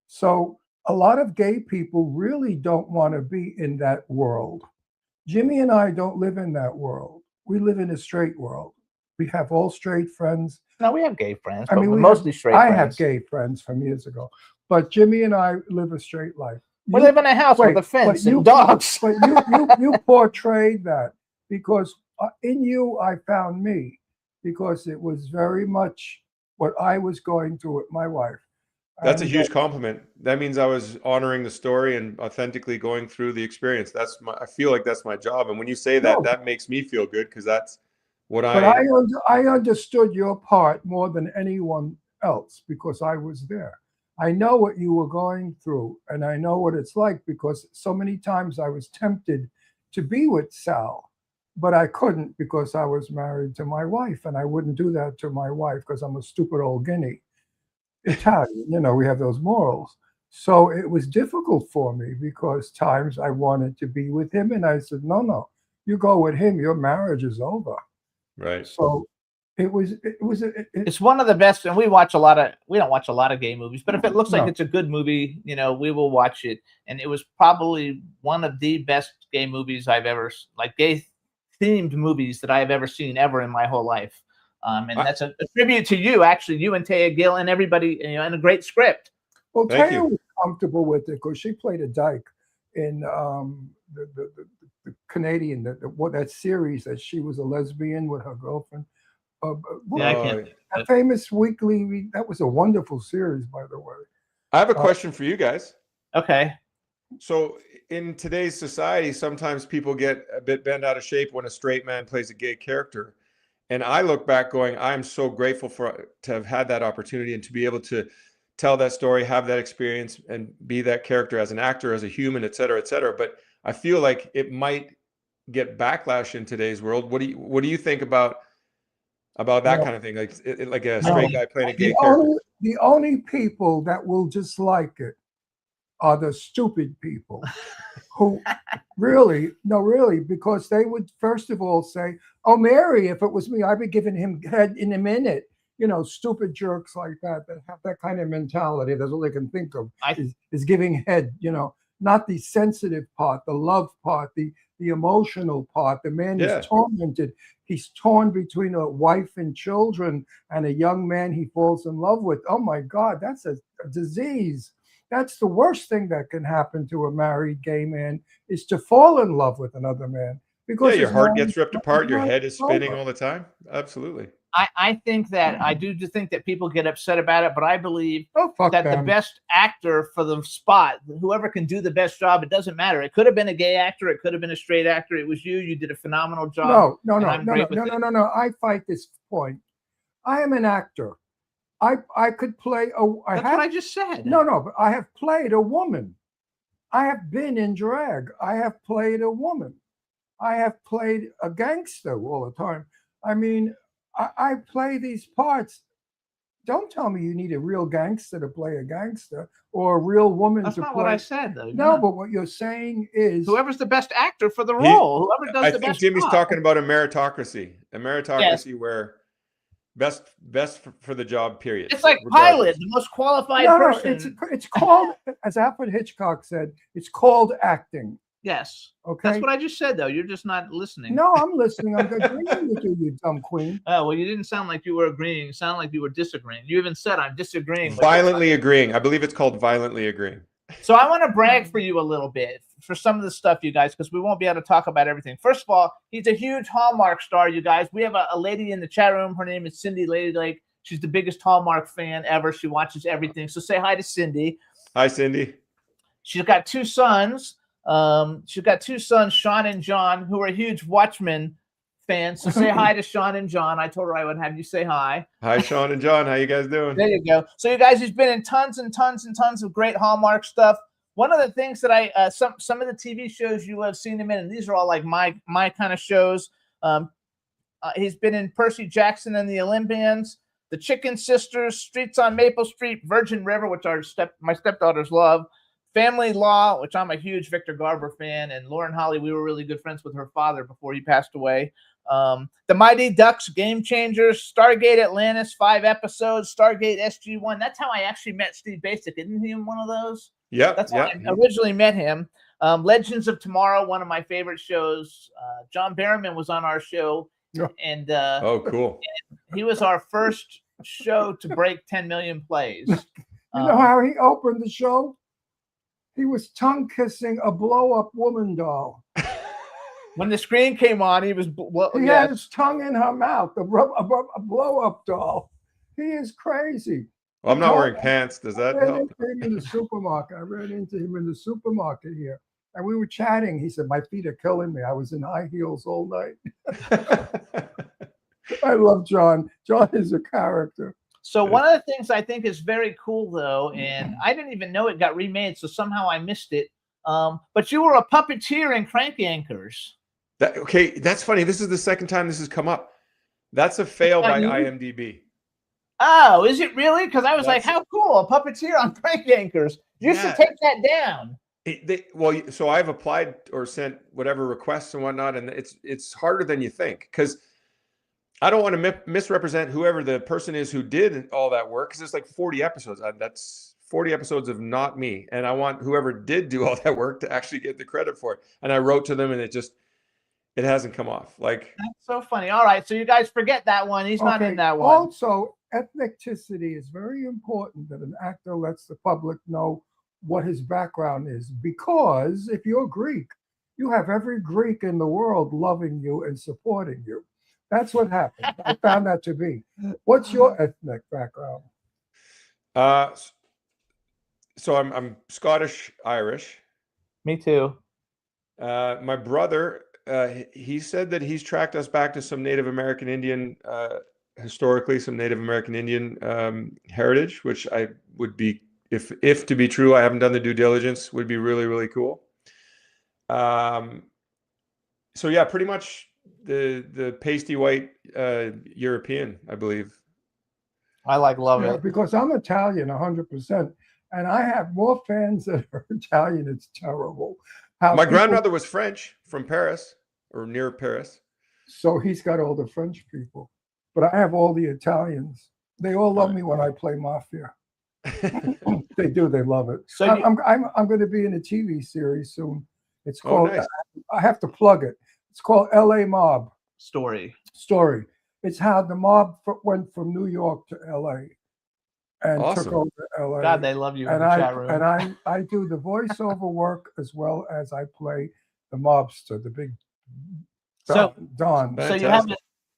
So a lot of gay people really don't want to be in that world. Jimmy and I don't live in that world. We live in a straight world. We have all straight friends. No, we have gay friends, I but mean, we're mostly straight I friends. have gay friends from years ago, but Jimmy and I live a straight life. We live in a house with a fence and dogs. But you portrayed that because in you I found me, because it was very much what I was going through with my wife. That's a And, huge compliment. That means I was honoring the story and authentically going through the experience. I feel like that's my job. And when you say that, No. that makes me feel good because that's what But I understood your part more than anyone else because I was there. I know what you were going through, and I know what it's like because so many times I was tempted to be with Sal, but I couldn't because I was married to my wife, and I wouldn't do that to my wife because I'm a stupid old guinea. Italian, we have those morals. So it was difficult for me because times I wanted to be with him, and I said, no, you go with him, your marriage is over. right. So It's one of the best, and we don't watch a lot of gay movies, but if it looks like No. it's a good movie, we will watch it. And it was probably one of the best gay movies gay themed movies that I've ever seen ever in my whole life. And that's a tribute to you, actually, you and Taya Gill and everybody, and a great script. well, Thank Taya you. was comfortable with it because she played a dyke in the Canadian that series that she was a lesbian with her girlfriend. Yeah, I can't. That famous weekly. That was a wonderful series, by the way. I have a question for you guys. Okay. So in today's society, sometimes people get a bit bent out of shape when a straight man plays a gay character. And I look back going, I'm so grateful to have had that opportunity and to be able to tell that story, have that experience, and be that character as an actor, as a human, et cetera, et cetera. But I feel like it might get backlash in today's world. What do you think about that No. kind of thing? Like a straight guy playing a gay The character? only people that will dislike it are the stupid people who really, because they would first of all say, oh, Mary, if it was me, I'd be giving him head in a minute. Stupid jerks like that have that kind of mentality. That's all they can think of is giving head, not the sensitive part, the love part, the emotional part. The man is tormented. He's torn between a wife and children and a young man he falls in love with. Oh my God, that's a disease. That's the worst thing that can happen to a married gay man is to fall in love with another man. Because Your his heart mind- gets ripped apart. Your head is spinning over. all the time. Absolutely. I think that I do think that people get upset about it, but I believe Oh, fuck that the them. best actor for the spot, whoever can do the best job, it doesn't matter. It could have been a gay actor, it could have been a straight actor. It was you. You did a phenomenal job. No. I'm great with it. No. I fight this point. I am an actor. I could play That's what I just said. No, but I have played a woman. I have been in drag. I have played a woman. I have played a gangster all the time. I mean, I play these parts. Don't tell me you need a real gangster to play a gangster or a real woman That's to not play. what I said, though. No, but what you're saying is whoever's the best actor for the role, whoever does I the think best Jimmy's job. talking about a meritocracy where best for the job, period. It's like regardless. pilot, the most qualified no, person. it's called, as Alfred Hitchcock said, it's called acting. Yes. Okay. That's what I just said, though. You're just not listening. No, I'm listening. I'm agreeing with you, you dumb queen. Oh, well, you didn't sound like you were agreeing. You sound like you were disagreeing. You even said, I'm disagreeing. with Violently agreeing. I believe it's called violently agreeing. So I want to brag for you a little bit for some of the stuff, you guys, because we won't be able to talk about everything. First of all, he's a huge Hallmark star, you guys. We have a lady in the chat room. Her name is Cindy Ladylake. She's the biggest Hallmark fan ever. She watches everything. So say hi to Cindy. Hi, Cindy. She's got two sons. Sean and John, who are huge Watchmen fans. So say hi to Sean and John. I told her I would have you say hi. Hi, Sean and John. How you guys doing? There you go. So you guys, he's been in tons and tons and tons of great Hallmark stuff. One of the things that I some of the TV shows you have seen him in, and these are all like my kind of shows. He's been in Percy Jackson and the Olympians, The Chicken Sisters, Streets on Maple Street, Virgin River, which my stepdaughters love, Family Law, which I'm a huge Victor Garber fan, and Lauren Holly, we were really good friends with her father before he passed away. The Mighty Ducks, Game Changers, Stargate Atlantis, 5 episodes, Stargate SG-1. That's how I actually met Steve Basic. Isn't he in one of those? Yeah. That's how I originally met him. Legends of Tomorrow, one of my favorite shows. John Barrowman was on our show, and oh, cool. he was our first show to break 10 million plays. You know how he opened the show? He was tongue kissing a blow-up woman doll. When the screen came on, he was he had his tongue in her mouth. A blow-up doll. He is crazy. Well, I'm not wearing pants. Does that help? I ran into him in the supermarket here, and we were chatting. He said, "My feet are killing me. I was in high heels all night." I love John. John is a character. So one of the things I think is very cool, though, and I didn't even know it got remade, so somehow I missed it. But you were a puppeteer in Crank Yankers. Okay, that's funny. This is the second time this has come up. That's a fail by IMDb. Oh, is it really? Because I was like, how cool, a puppeteer on Crank Yankers. You should take that down. Well, so I've applied or sent whatever requests and whatnot, and it's harder than you think, because I don't want to misrepresent whoever the person is who did all that work, because it's like 40 episodes. That's 40 episodes of not me. And I want whoever did do all that work to actually get the credit for it. And I wrote to them, and it hasn't come off. Like, that's so funny. All right. So you guys forget that one. He's not in that one. Also, ethnicity is very important, that an actor lets the public know what his background is. Because if you're Greek, you have every Greek in the world loving you and supporting you. That's what happened. I found that to be. What's your ethnic background? So I'm Scottish Irish. Me too. My brother, he said that he's tracked us back to some Native American Indian, historically, some Native American Indian heritage, which I would be, if to be true, I haven't done the due diligence, would be really, really cool. So yeah, pretty much the pasty white European, I believe. I love it. Because I'm Italian 100%, and I have more fans that are Italian. It's terrible. My grandmother was French, from Paris, or near Paris. So he's got all the French people, but I have all the Italians. They all love me when I play Mafia. They do. They love it. So I'm going to be in a TV series soon. It's called. Nice. I have to plug it. It's called L.A. Mob Story. It's how the mob went from New York to L.A. and took over L.A. God, they love you in the chat room. And I do the voiceover work as well as I play the mobster, the big Don. So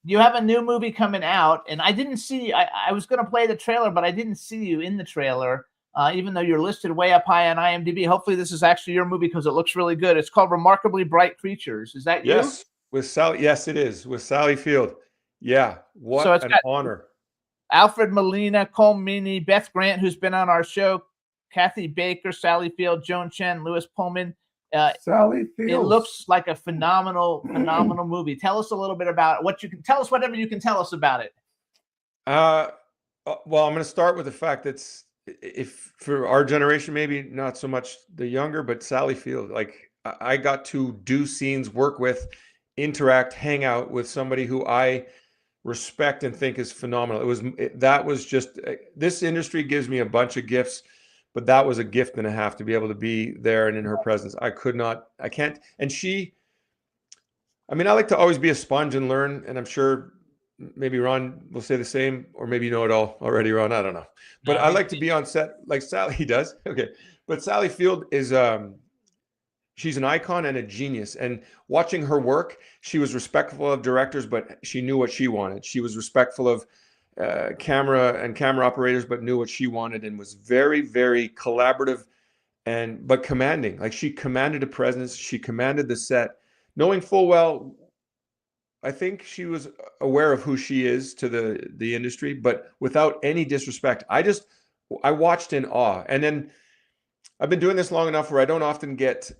you have a new movie coming out, and I didn't see. I was going to play the trailer, but I didn't see you in the trailer. Even though you're listed way up high on IMDb. Hopefully this is actually your movie, because it looks really good. It's called Remarkably Bright Creatures. Is that you? Yes, with Sally. Yes, it is, with Sally Field. Yeah, what an honor. Alfred Molina, Cole Meany, Beth Grant, who's been on our show, Kathy Baker, Sally Field, Joan Chen, Louis Pullman. Sally Field. It looks like a phenomenal movie. Tell us a little bit about what you can tell us. Whatever you can tell us about it. Well, I'm going to start with the fact that if for our generation, maybe not so much the younger, but Sally Field, like I got to do scenes, work with, interact, hang out with somebody who I respect and think is phenomenal. That was just, this industry gives me a bunch of gifts, but that was a gift and a half to be able to be there and in her presence. I can't. And I mean, I like to always be a sponge and learn, and I'm sure maybe Ron will say the same, or maybe you know it all already, Ron. I don't know. But I like to be on set like Sally does. Okay. But Sally Field is she's an icon and a genius. And watching her work, she was respectful of directors, but she knew what she wanted. She was respectful of camera operators, but knew what she wanted, and was very, very collaborative but commanding. Like, she commanded a presence. She commanded the set, knowing full well, I think she was aware of who she is to the industry, but without any disrespect. I watched in awe. And then I've been doing this long enough where I don't often get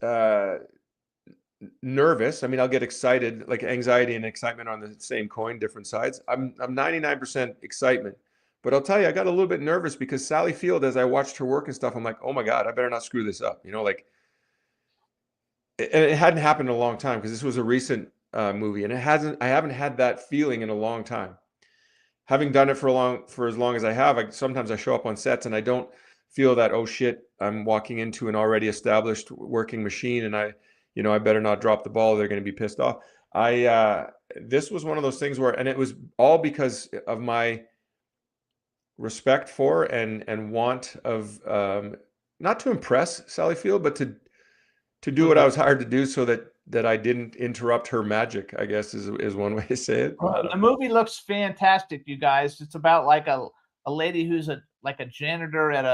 nervous. I mean, I'll get excited, like anxiety and excitement on the same coin, different sides. I'm 99% excitement, but I'll tell you, I got a little bit nervous because Sally Field, as I watched her work and stuff, I'm like, oh my God, I better not screw this up. You know, like, and it hadn't happened in a long time because this was a recent movie, and I haven't had that feeling in a long time. Having done it for as long as I have, sometimes I show up on sets and I don't feel that, oh shit, I'm walking into an already established working machine and I better not drop the ball. They're going to be pissed off. This was one of those things and it was all because of my respect for and want of, not to impress Sally Field, but to do what I was hired to do so that I didn't interrupt her magic, I guess is one way to say it. The movie looks fantastic, you guys. It's about like a lady who's a janitor at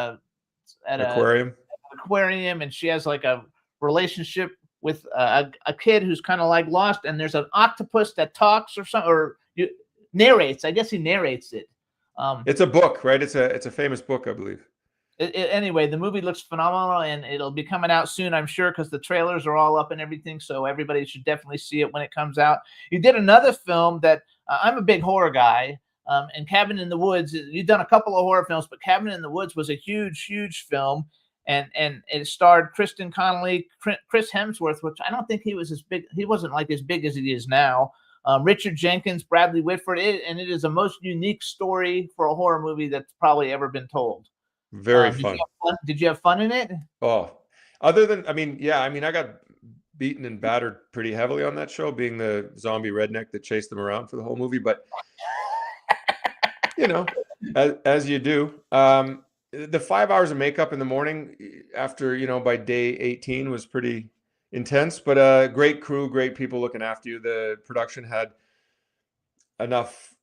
an aquarium, and she has like a relationship with a kid who's kind of like lost, and there's an octopus that talks or something, or narrates. I guess he narrates it. It's a book, right? It's a famous book, I believe. Anyway, the movie looks phenomenal, and it'll be coming out soon, I'm sure, because the trailers are all up and everything. So everybody should definitely see it when it comes out. You did another film that I'm a big horror guy, and Cabin in the Woods. You've done a couple of horror films, but Cabin in the Woods was a huge, huge film, and it starred Kristen Connolly, Chris Hemsworth, which I don't think he was as big. He wasn't like as big as he is now. Richard Jenkins, Bradley Whitford, and it is the most unique story for a horror movie that's probably ever been told. Very fun. Did you have fun in it? Oh, other than, I got beaten and battered pretty heavily on that show, being the zombie redneck that chased them around for the whole movie. But, as you do, the 5 hours of makeup in the morning after, by day 18 was pretty intense, but great crew, great people looking after you. The production had enough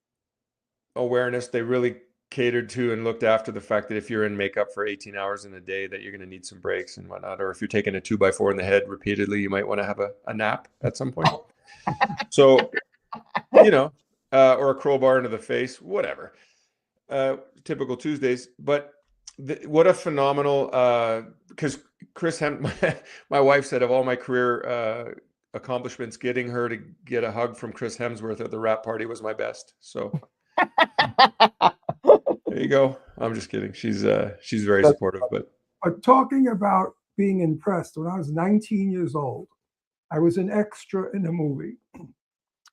awareness. They really catered to and looked after the fact that if you're in makeup for 18 hours in a day, that you're going to need some breaks and whatnot. Or if you're taking a 2x4 in the head repeatedly, you might want to have a nap at some point. So, or a crowbar into the face, whatever. Typical Tuesdays. But what a phenomenal, because my wife said, of all my career accomplishments, getting her to get a hug from Chris Hemsworth at the wrap party was my best. So there you go. I'm just kidding. She's very supportive. But talking about being impressed, when I was 19 years old, I was an extra in a movie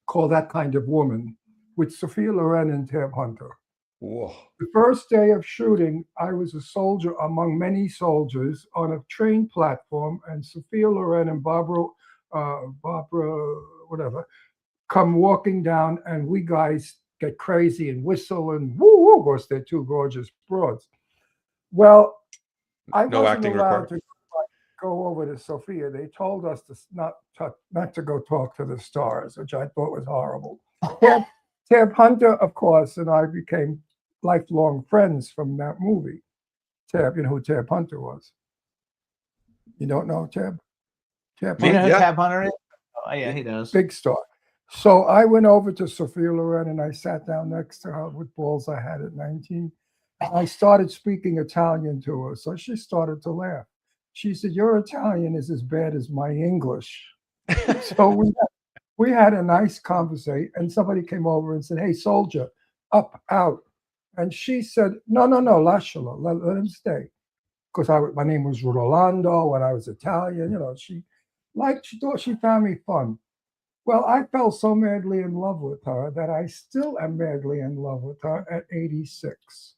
called That Kind of Woman with Sophia Loren and Tab Hunter. Whoa. The first day of shooting, I was a soldier among many soldiers on a train platform, and Sophia Loren and Barbara, whatever, come walking down, and we guys get crazy and whistle and woo woo. Of course, they're two gorgeous broads. Well, I wasn't allowed to go over to Sophia. They told us to not to go talk to the stars, which I thought was horrible. Tab Hunter, of course, and I became lifelong friends from that movie. Tab, you know who Tab Hunter was? You don't know Tab? Tab Hunter? You know who Tab Hunter is? Oh, yeah, he does. Big star. So I went over to Sophia Loren and I sat down next to her with balls I had at 19. And I started speaking Italian to her. So she started to laugh. She said, "Your Italian is as bad as my English." So we had a nice conversation, and somebody came over and said, "Hey, soldier, up, out." And she said, no, lascialo, let him stay. Because my name was Rolando and I was Italian. She thought she found me fun. Well, I fell so madly in love with her that I still am madly in love with her at 86.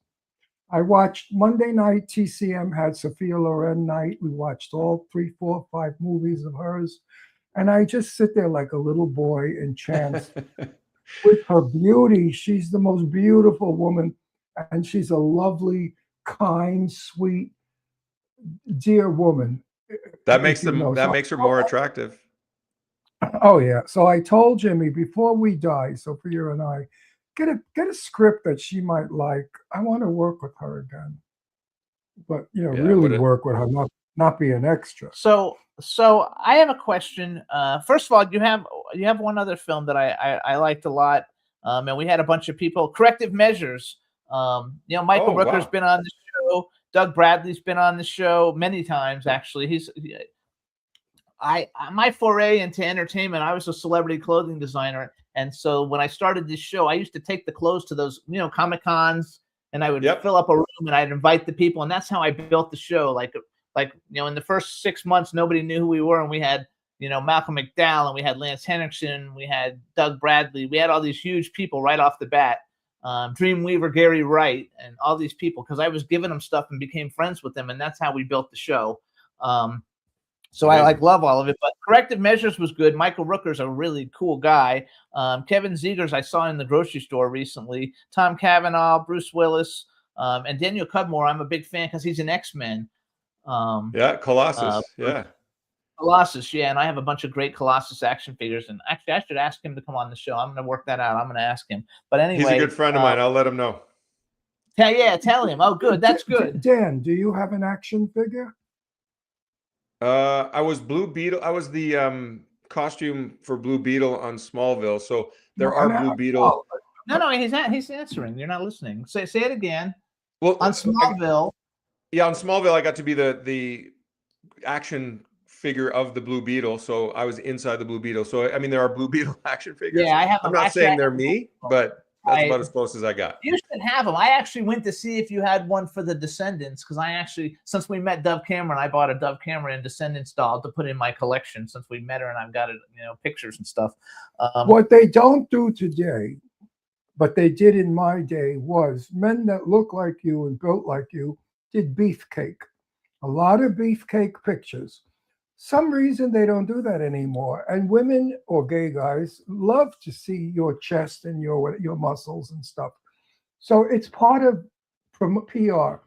I watched Monday night. TCM had Sophia Loren night. We watched all 3, 4, 5 movies of hers. And I just sit there like a little boy entranced with her beauty. She's the most beautiful woman. And she's a lovely, kind, sweet, dear woman. That If makes you them know. that So- makes her more attractive. Oh yeah. So I told Jimmy before we die, Sophia and I, get a script that she might like. I want to work with her again. But Yeah, really what a- work with her, not be an extra. So I have a question. First of all, you have one other film that I liked a lot, and we had a bunch of people. Corrective Measures. Michael Oh, Rooker's wow. been on the show. Doug Bradley's been on the show many times. Actually, my foray into entertainment. I was a celebrity clothing designer, and so when I started this show, I used to take the clothes to those Comic Cons, and I would Yep. fill up a room, and I'd invite the people, and that's how I built the show. Like in the first 6 months, nobody knew who we were, and we had Malcolm McDowell, and we had Lance Henriksen, we had Doug Bradley, we had all these huge people right off the bat. Dreamweaver, Gary Wright, and all these people, because I was giving them stuff and became friends with them, and that's how we built the show. So I Amazing. love all of it. But Corrective Measures was good. Michael Rooker's a really cool guy. Kevin Zegers I saw in the grocery store recently. Tom Cavanaugh, Bruce Willis, and Daniel Cudmore. I'm a big fan because he's an X-Men. Yeah, Colossus. Yeah. Colossus, yeah, and I have a bunch of great Colossus action figures. And actually, I should ask him to come on the show. I'm going to work that out. I'm going to ask him. But anyway, He's a good friend of mine. I'll let him know. Tell him. Oh, good. That's good. Dan, do you have an action figure? I was Blue Beetle. I was the costume for Blue Beetle on Smallville. So there are Blue Beetle. No, he's answering. You're not listening. Say it again. Well, On Smallville. Yeah, on Smallville, I got to be the action figure of the Blue Beetle. So I was inside the Blue Beetle. So I mean, there are Blue Beetle action figures. Yeah, I have. I'm them. not Actually, saying I they're have me, them. but that's Right. about as close as I got. You should have them. I actually went to see if you had one for the Descendants, because I actually, since we met Dove Cameron, I bought a Dove Cameron Descendants doll to put in my collection since we met her, and I've got it, pictures and stuff. What they don't do today, but they did in my day, was men that look like you and built like you did beefcake. A lot of beefcake pictures. Some reason they don't do that anymore. And women or gay guys love to see your chest and your muscles and stuff. So it's part of PR.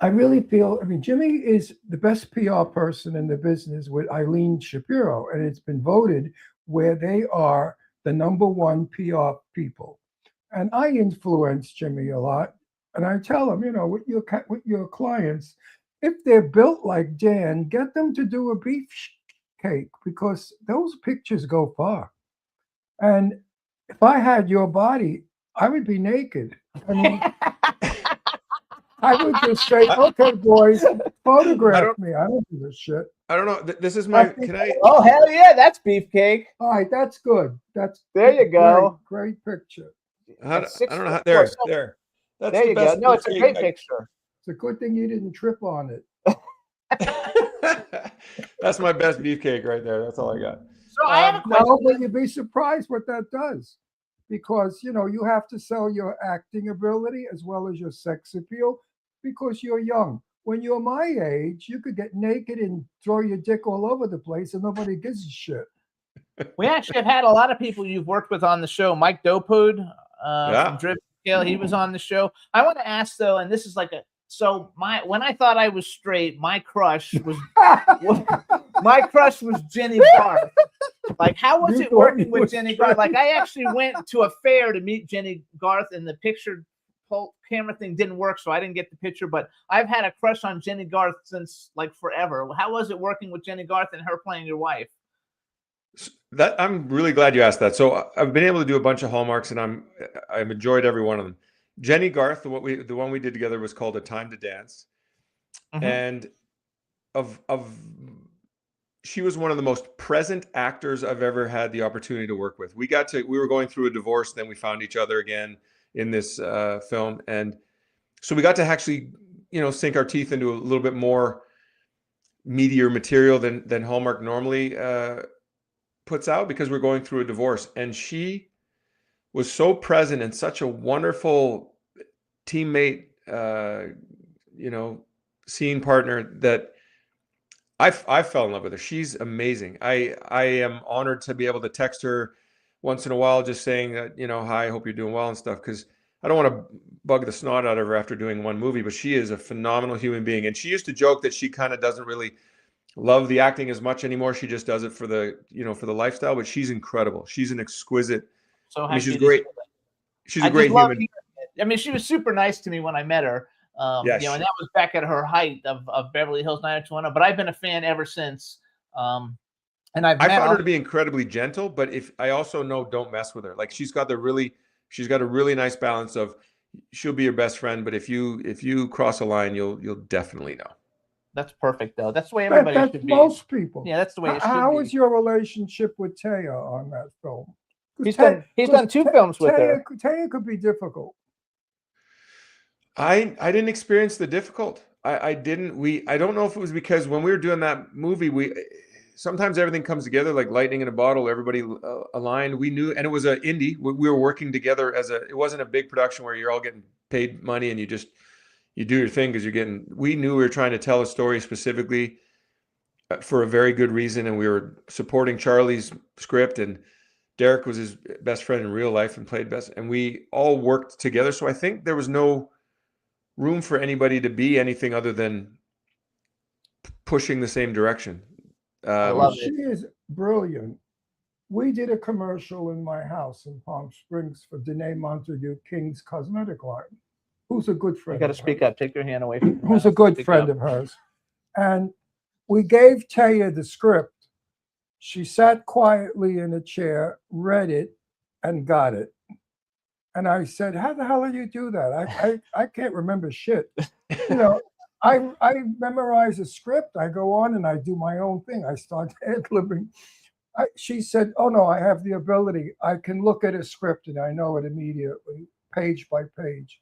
I really feel, Jimmy is the best PR person in the business with Eileen Shapiro, and it's been voted where they are the #1 PR people. And I influence Jimmy a lot. And I tell him, with your clients, if they're built like Dan, get them to do a beef cake, because those pictures go far. And if I had your body, I would be naked. I would just say, okay, boys, photograph me. I don't give a shit. I don't know. This is my. Can I? Oh, hell yeah, that's beefcake. All right, that's good. There you go. Great picture. I That's don't know. 6 There. foot. There. That's There the you go. best No, it's a beefcake great I- picture. It's a good thing you didn't trip on it. That's my best beefcake right there. That's all I got. So I have a question. No, but you'd be surprised what that does, because you have to sell your acting ability as well as your sex appeal, because you're young. When you're my age, you could get naked and throw your dick all over the place and nobody gives a shit. We actually have had a lot of people you've worked with on the show. Mike Dopud from Drip Scale, he was on the show. I want to ask though, and this is like when I thought I was straight, my crush was Jenny Garth. Like, how was You it thought working you with were Jenny straight. Garth? Like, I actually went to a fair to meet Jenny Garth, and the picture camera thing didn't work, so I didn't get the picture. But I've had a crush on Jenny Garth since like forever. How was it working with Jenny Garth and her playing your wife? That I'm really glad you asked that. So I've been able to do a bunch of hallmarks, and I've enjoyed every one of them. Jenny Garth, the one we did together was called A Time to Dance, Mhm. and she was one of the most present actors I've ever had the opportunity to work with. We were going through a divorce, then we found each other again in this film, and so we got to actually sink our teeth into a little bit more meatier material than Hallmark normally puts out, because we're going through a divorce. And she was so present and such a wonderful teammate you know, scene partner that I fell in love with her. She's amazing. I am honored to be able to text her once in a while, just saying that, you know, hi, I hope you're doing well and stuff, because I don't want to bug the snot out of her after doing one movie, but she is a phenomenal human being. And she used to joke that she kind of doesn't really love the acting as much anymore. She just does it for the, you know, for the lifestyle, but she's incredible. She's an exquisite, So I mean, she's happy to great. see that. She's I a great just love human. I mean, she was super nice to me when I met her. Yeah, You know, and that was back at her height of Beverly Hills 90210. But I've been a fan ever since. And I've I met found her all- to be incredibly gentle, but if I also know don't mess with her. Like she's got a really nice balance of she'll be your best friend, but if you cross a line, you'll definitely know. That's perfect, though. That's the way everybody That's should be. most people. Yeah, that's the way it should How be. was your relationship with Taya on that film? 'Cause He's done 2 films with her. Taya could be difficult. I didn't experience the difficult. I didn't. I don't know if it was because when we were doing that movie, sometimes everything comes together like lightning in a bottle. Everybody aligned. We knew, and it was an indie. We were working together it wasn't a big production where you're all getting paid money and you do your thing because we knew we were trying to tell a story specifically for a very good reason. And we were supporting Charlie's script, and Derek was his best friend in real life and played best. And we all worked together. So I think there was no room for anybody to be anything other than pushing the same direction. love She is brilliant. We did a commercial in my house in Palm Springs for Danae Montague King's cosmetic line, who's a good You friend. got to of speak hers. up. Take your hand away from your Who's a mouth. good Speak friend up. of hers. And we gave Taya the script. She sat quietly in a chair, read it, and got it. And I said, how the hell did you do that? I can't remember shit. You know, I memorize a script. I go on and I do my own thing. I start ad-libbing. She said, oh, no, I have the ability. I can look at a script and I know it immediately, page by page.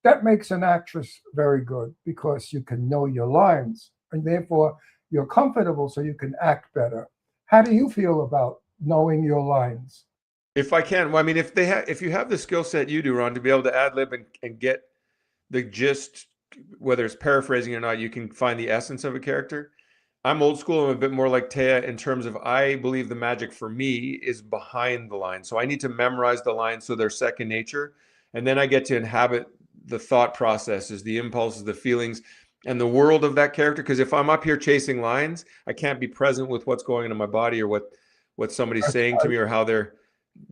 That makes an actress very good because you can know your lines and therefore you're comfortable so you can act better. How do you feel about knowing your lines? If I can, well, I mean, if you have the skill set you do, Ron, to be able to ad lib and get the gist, whether it's paraphrasing or not, you can find the essence of a character. I'm old school. I'm a bit more like Taya in terms of I believe the magic for me is behind the line. So I need to memorize the lines so they're second nature. And then I get to inhabit the thought processes, the impulses, the feelings, and the world of that character. Because if I'm up here chasing lines, I can't be present with what's going on in my body or what somebody's saying to me or how they're,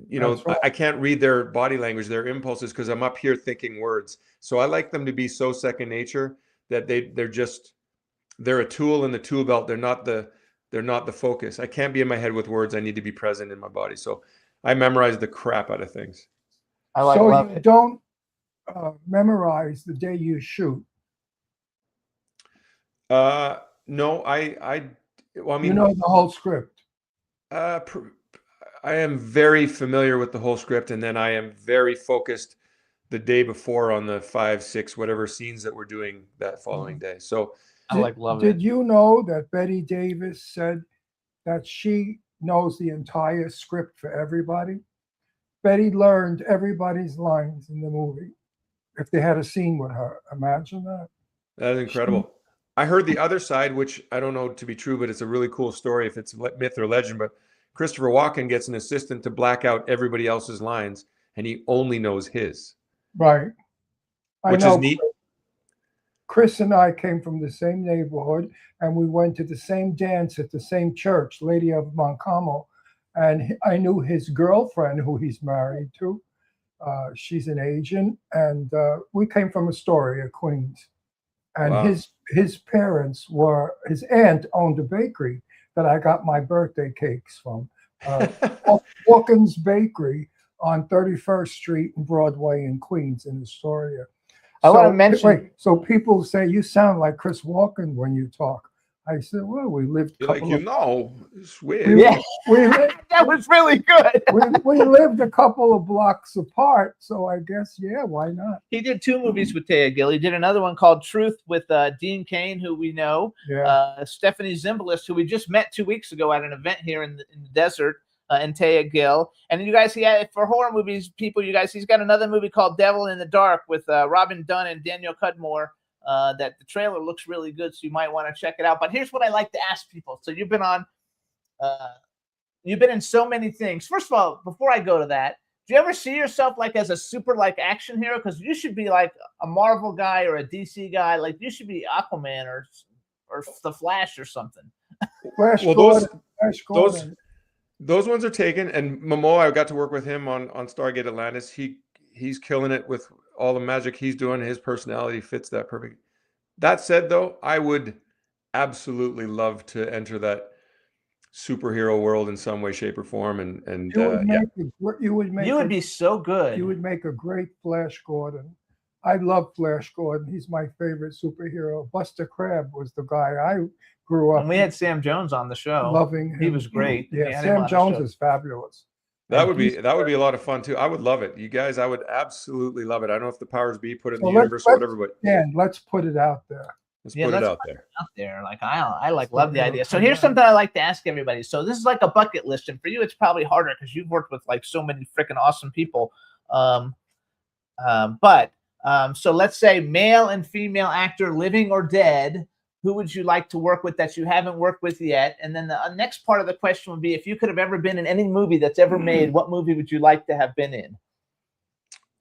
you know, That's right. I can't read their body language, their impulses, because I'm up here thinking words. So I like them to be so second nature that they're a tool in the tool belt. They're not the focus. I can't be in my head with words. I need to be present in my body. So I memorize the crap out of things. I like So love you it. don't memorize the day you shoot. No, well, I mean, You know the whole script. I am very familiar with the whole script, and then I am very focused the day before on the 5, 6, whatever scenes that we're doing that following day. So I like love Did it. you know that Betty Davis said that she knows the entire script for everybody? Betty learned everybody's lines in the movie. If they had a scene with her, imagine that. that is incredible. I heard the other side, which I don't know to be true, but it's a really cool story if it's myth or legend. But Christopher Walken gets an assistant to black out everybody else's lines, and he only knows his, Right. I which know. is neat. Chris and I came from the same neighborhood, and we went to the same dance at the same church, Lady of Montcalmo. And I knew his girlfriend, who he's married to. She's an agent, and we came from Astoria, Queens. And Wow. his parents were, his aunt owned a bakery that I got my birthday cakes from. Walken's Bakery on 31st Street and Broadway in Queens in Astoria. I wanna mention- So people say, you sound like Chris Walken when you talk. I said, well, we lived a You're like, couple you know, it's weird. Yeah, we lived, that was really good. we lived a couple of blocks apart, so I guess, yeah, why not? He did 2 movies with Taya Gill. He did another one called Truth with Dean Cain, who we know. Yeah. Stephanie Zimbalist, who we just met 2 weeks ago at an event here in the desert. and Taya Gill. And you guys, for horror movies, people, you guys, he's got another movie called Devil in the Dark with Robin Dunn and Daniel Cudmore. That the trailer looks really good, so you might want to check it out. But here's what I like to ask people. So you've been in so many things. First of all, before I go to that, do you ever see yourself like as a super like action hero? Because you should be like a Marvel guy or a DC guy. Like you should be Aquaman or the Flash or something. Flash Well, Gordon, Flash those Gordon. those ones are taken. And Momoa, I got to work with him on Stargate Atlantis. He's killing it with all the magic he's doing. His personality fits that perfect. That said, though, I would absolutely love to enter that superhero world in some way, shape, or form. And You would be so good. You would make a great Flash Gordon. I love Flash Gordon. He's my favorite superhero. Buster Crabbe was the guy I grew up. And we had Sam Jones on the show. Loving him. He was great. Yeah, Sam Jones is fabulous. that would be a lot of fun too. I would love it. You guys, I would absolutely love it. I don't know if the powers be put it in the universe or whatever, but let's put it out there. let's put it out there. Like I love the idea. So here's something I like to ask everybody. So this is like a bucket list, and for you, it's probably harder because you've worked with like so many freaking awesome people. So let's say male and female actor, living or dead. Who would you like to work with that you haven't worked with yet? And then the next part of the question would be, if you could have ever been in any movie that's ever made, what movie would you like to have been in?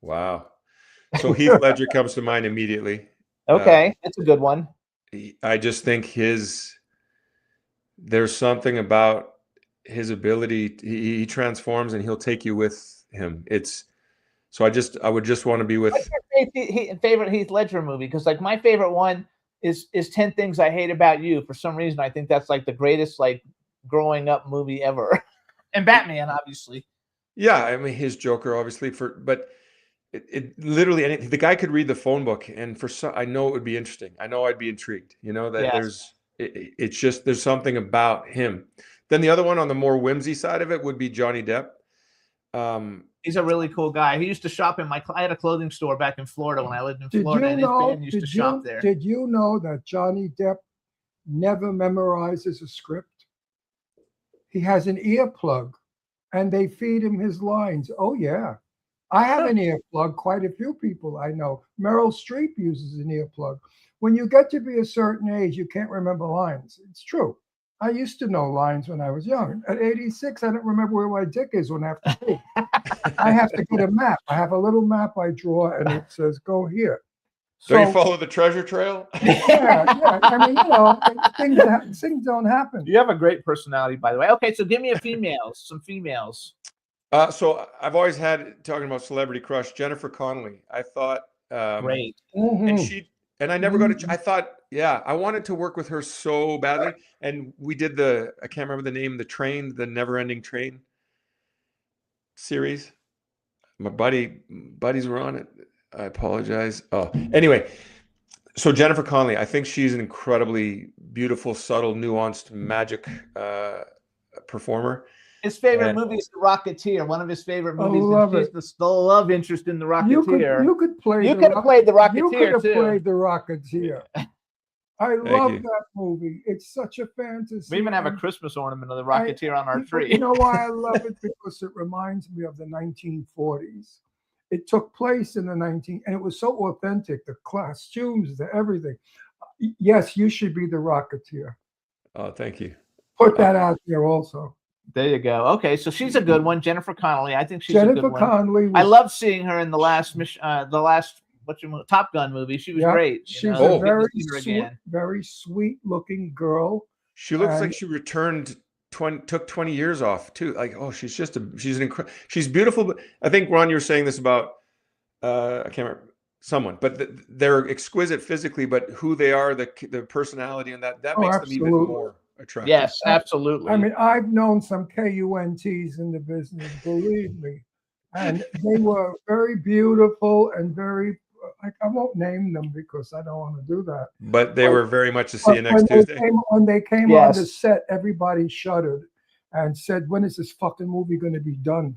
Wow. So Heath Ledger comes to mind immediately. Okay, that's a good one. I just think there's something about his ability. He transforms and he'll take you with him. I would just want to be with. What's your favorite Heath Ledger movie? Because like my favorite one is 10 Things I Hate About You. For some reason, I think that's like the greatest like growing up movie ever. And Batman, obviously. Yeah, I mean his Joker, obviously. But it literally, the guy could read the phone book, and I know it would be interesting. I know I'd be intrigued. You know that it's just there's something about him. Then the other one on the more whimsy side of it would be Johnny Depp. He's a really cool guy. He used to shop in I had a clothing store back in Florida when I lived in Florida, and his band used to shop there. Did you know that Johnny Depp never memorizes a script? He has an earplug, and they feed him his lines. Oh, yeah. I have an earplug. Quite a few people I know. Meryl Streep uses an earplug. When you get to be a certain age, you can't remember lines. It's true. I used to know lines when I was young. At 86, I don't remember where my dick is when I have to pee. I have to get a map. I have a little map I draw, and it says, go here. So you follow the treasure trail? Yeah. I mean, things don't happen. You have a great personality, by the way. Okay, so give me some females. So I've always had, talking about celebrity crush, Jennifer Connelly. I thought, great. And I never got I thought, I wanted to work with her so badly. And we did I can't remember the name, the Never Ending Train series. My buddies were on it. I apologize. Oh, anyway. So Jennifer Connelly, I think she's an incredibly beautiful, subtle, nuanced, magic performer. His favorite movie is The Rocketeer. One of his favorite movies. She's the love interest in The Rocketeer. You could have played The Rocketeer. You could have too. played The Rocketeer. I love that movie. It's such a fantasy. We even have a Christmas ornament of The Rocketeer on our tree. You know why I love it? Because it reminds me of the 1940s. It took place in and it was so authentic. The costumes, the everything. Yes, you should be The Rocketeer. Oh, thank you. Put that out there also. There you go. Okay, so she's a good one, Jennifer Connelly. I think she's a good one. Connelly. I loved seeing her in the last Top Gun movie. She was great. She's a very sweet looking girl. She looks like she returned took 20 years off too. Like, she's beautiful. But I think Ron, you were saying this about I can't remember someone, but they're exquisite physically, but who they are, the personality, and that makes them even more attractive. Yes, absolutely. I mean, I've known some KUNTs in the business, believe me, and they were very beautiful and very. I won't name them because I don't want to do that. But they were very much to see you next Tuesday. When they came on the set, everybody shuddered and said, when is this fucking movie going to be done?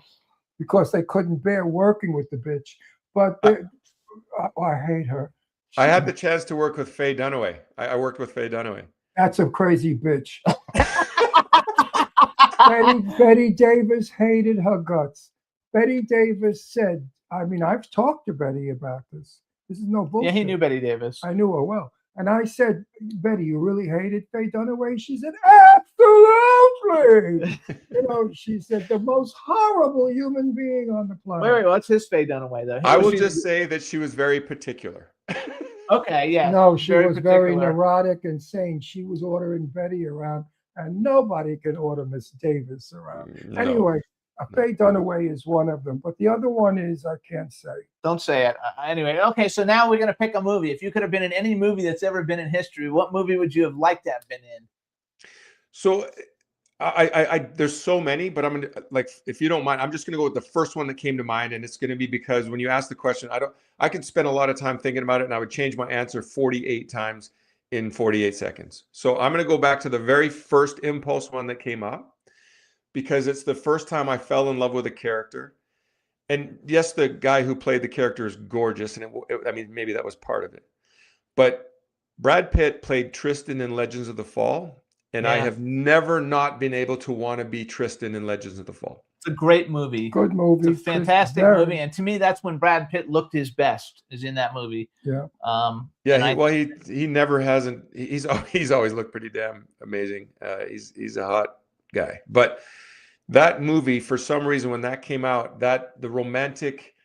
Because they couldn't bear working with the bitch. But I hate her. I had the chance to work with Faye Dunaway. I worked with Faye Dunaway. That's a crazy bitch. Betty Davis hated her guts. Betty Davis said, I mean, I've talked to Betty about this. This is no bullshit. Yeah, he knew Betty Davis. I knew her well. And I said, Betty, you really hated Faye Dunaway? She said, absolutely. She said, the most horrible human being on the planet. Wait, what's his Faye Dunaway though? I will just say that she was very particular. Okay, yeah. No, she was very particular. neurotic and saying she was ordering Betty around, and nobody can order Miss Davis around. No. Anyway, Faye Dunaway is one of them, but the other one is, I can't say. Don't say it. Anyway, okay, so now we're going to pick a movie. If you could have been in any movie that's ever been in history, what movie would you have liked to have been in? So I there's so many, but I'm gonna, like, if you don't mind, I'm just gonna go with the first one that came to mind, and it's gonna be because when you ask the question, I could spend a lot of time thinking about it, and I would change my answer 48 times in 48 seconds. So I'm gonna go back to the very first impulse one that came up, because it's the first time I fell in love with a character. And yes, the guy who played the character is gorgeous, and I mean, maybe that was part of it. But Brad Pitt played Tristan in Legends of the Fall. And I have never not been able to want to be Tristan in Legends of the Fall. It's a great movie. Good movie. It's a fantastic movie. And to me, that's when Brad Pitt looked his best, is in that movie. Yeah. He never hasn't. He's always looked pretty damn amazing. He's a hot guy. But that movie, for some reason, when that came out, the romantic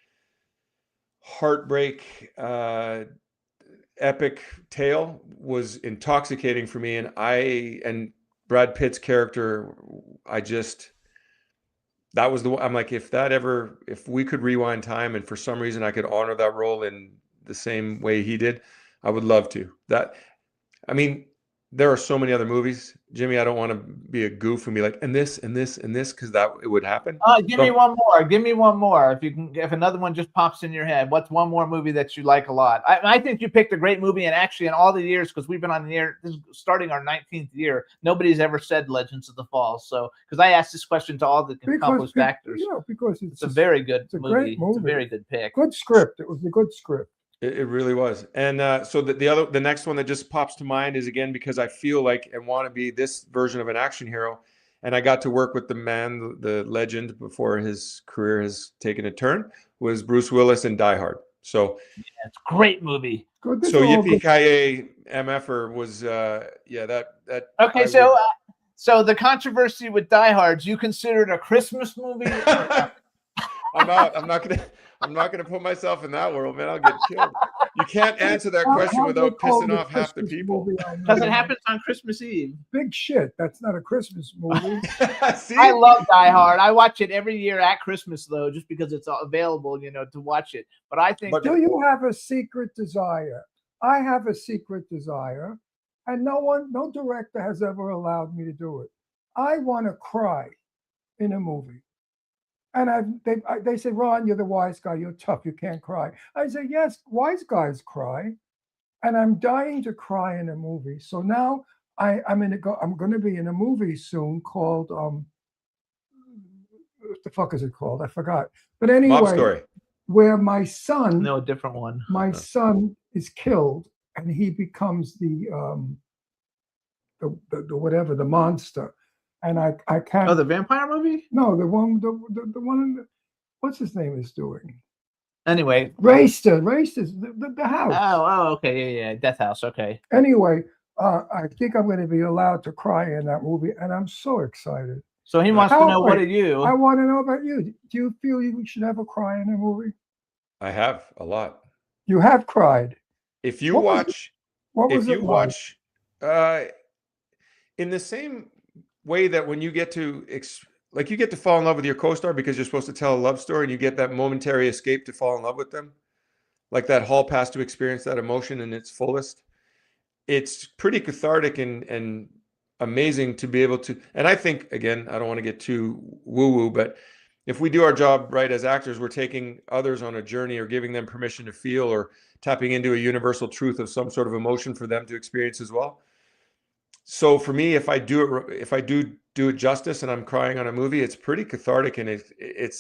heartbreak epic tale was intoxicating for me, and Brad Pitt's character, that was the one. I'm like, if we could rewind time and for some reason I could honor that role in the same way he did, I would love to. I mean, there are so many other movies, Jimmy. I don't want to be a goof and be like, and this, because it would happen. Give me one more. Give me one more. If another one just pops in your head, what's one more movie that you like a lot? I think you picked a great movie, and actually, in all the years, because we've been on the air, this is starting our 19th year, nobody's ever said Legends of the Fall. So, because I asked this question to all the accomplished actors, because it's a very good movie. Great movie. It's a very good pick. Good script. It was a good script. It really was. And so the next one that just pops to mind is, again, because I feel like and want to be this version of an action hero. And I got to work with the man, the legend, before his career has taken a turn, was Bruce Willis in Die Hard. So it's a great movie. Good. So Yippee-ki-yay MFer was that. Okay, so the controversy with Die Hard, you consider it a Christmas movie? I'm not gonna put myself in that world, man. I'll get killed. You can't answer that question without pissing off half the people. Because it happens on Christmas Eve. Big shit. That's not a Christmas movie. See? I love Die Hard. I watch it every year at Christmas, though, just because it's available, to watch it. But I think. But do you have a secret desire? I have a secret desire, and no director has ever allowed me to do it. I want to cry in a movie. And they say, Ron, you're the wise guy. You're tough. You can't cry. I say, yes, wise guys cry. And I'm dying to cry in a movie. So now I'm going to be in a movie soon called, what the fuck is it called? I forgot. But anyway, Mob Story. Where my son, no, a different one. My son is killed, and he becomes the whatever, the monster. And I can't. Oh, the vampire movie? No, the one. What's his name is doing? Anyway, Racer, the house. Oh, okay, yeah, Death House. Okay. Anyway, I think I'm going to be allowed to cry in that movie, and I'm so excited. So he wants to know what are you? I want to know about you. Do you feel you should ever cry in a movie? I have a lot. You have cried. If you watch, in the same way that when you get to you get to fall in love with your co-star because you're supposed to tell a love story and you get that momentary escape to fall in love with them, like that hall pass to experience that emotion in its fullest. It's pretty cathartic and amazing to be able to. And I think, again, I don't want to get too woo-woo, but if we do our job right as actors, we're taking others on a journey or giving them permission to feel or tapping into a universal truth of some sort of emotion for them to experience as well. So for me, if I do it justice and I'm crying on a movie, it's pretty cathartic, and it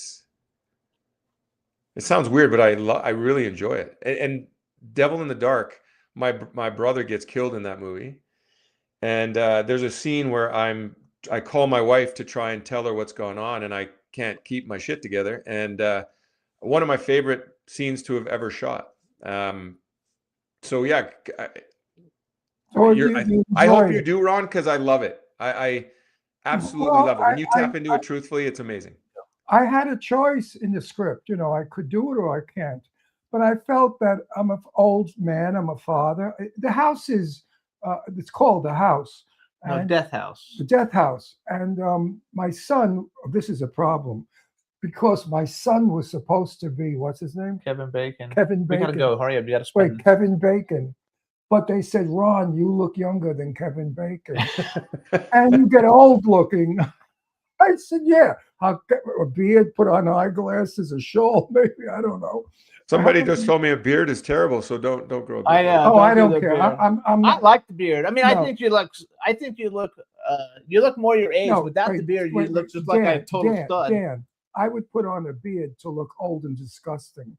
sounds weird, but I really enjoy it. And Devil in the Dark, my brother gets killed in that movie, and there's a scene where I'm I call my wife to try and tell her what's going on, and I can't keep my shit together. And one of my favorite scenes to have ever shot. So yeah, So I hope you do, Ron, because I love it. I absolutely Well, love it. When you tap into it truthfully, it's amazing. I had a choice in the script. I could do it or I can't. But I felt that I'm an old man. I'm a father. The house is, it's called The House. No, And Death House. The Death House. And my son, this is a problem, because my son was supposed to be, what's his name? Kevin Bacon. Kevin We Bacon. gotta go. Hurry up. You gotta Wait, spend. Kevin Bacon. But they said, Ron, you look younger than Kevin Bacon. And you get old looking. I said, yeah, I'll get a beard, put on eyeglasses, a shawl, maybe. I don't know. Somebody just told me a beard is terrible, so don't grow a beard. I know. Oh, I do don't the care. beard. I'm I not. like the beard. I mean, I No. think you look. You look more your age. No, Without the wait, beard, wait, you look wait, just like a total Dan, stud. Dan, I would put on a beard to look old and disgusting.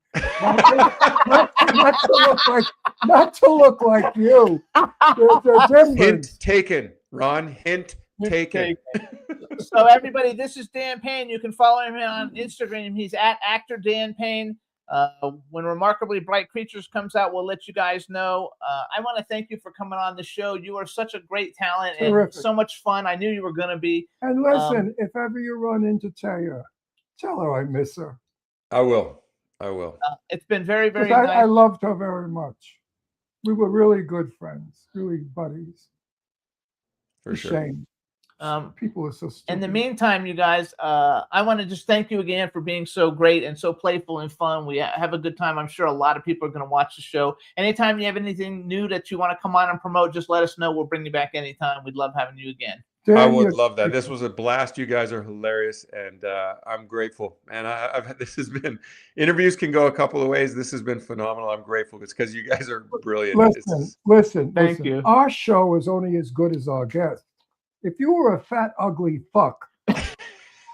Not to look like you. There's a difference. Hint taken, Ron. Hint taken. So everybody, this is Dan Payne. You can follow him on Instagram. He's at actor Dan Payne. When Remarkably Bright Creatures comes out, we'll let you guys know. I want to thank you for coming on the show. You are such a great talent and Terrific. so much fun. I knew you were going to be. And listen, if ever you run into Taya, tell her I miss her. I will. It's been very, very 'Cause nice. I loved her very much. We were really good friends, really buddies. For It's a sure. shame. People are so stupid. In the meantime, you guys, I want to just thank you again for being so great and so playful and fun. We have a good time. I'm sure a lot of people are going to watch the show. Anytime you have anything new that you want to come on and promote, just let us know. We'll bring you back anytime. We'd love having you again. Dan, I would you're- love that. This was a blast. You guys are hilarious, and I'm grateful. And this has been, interviews can go a couple of ways. This has been phenomenal. I'm grateful. It's because you guys are brilliant. Listen. Thank you. Our show is only as good as our guests. If you were a fat, ugly fuck,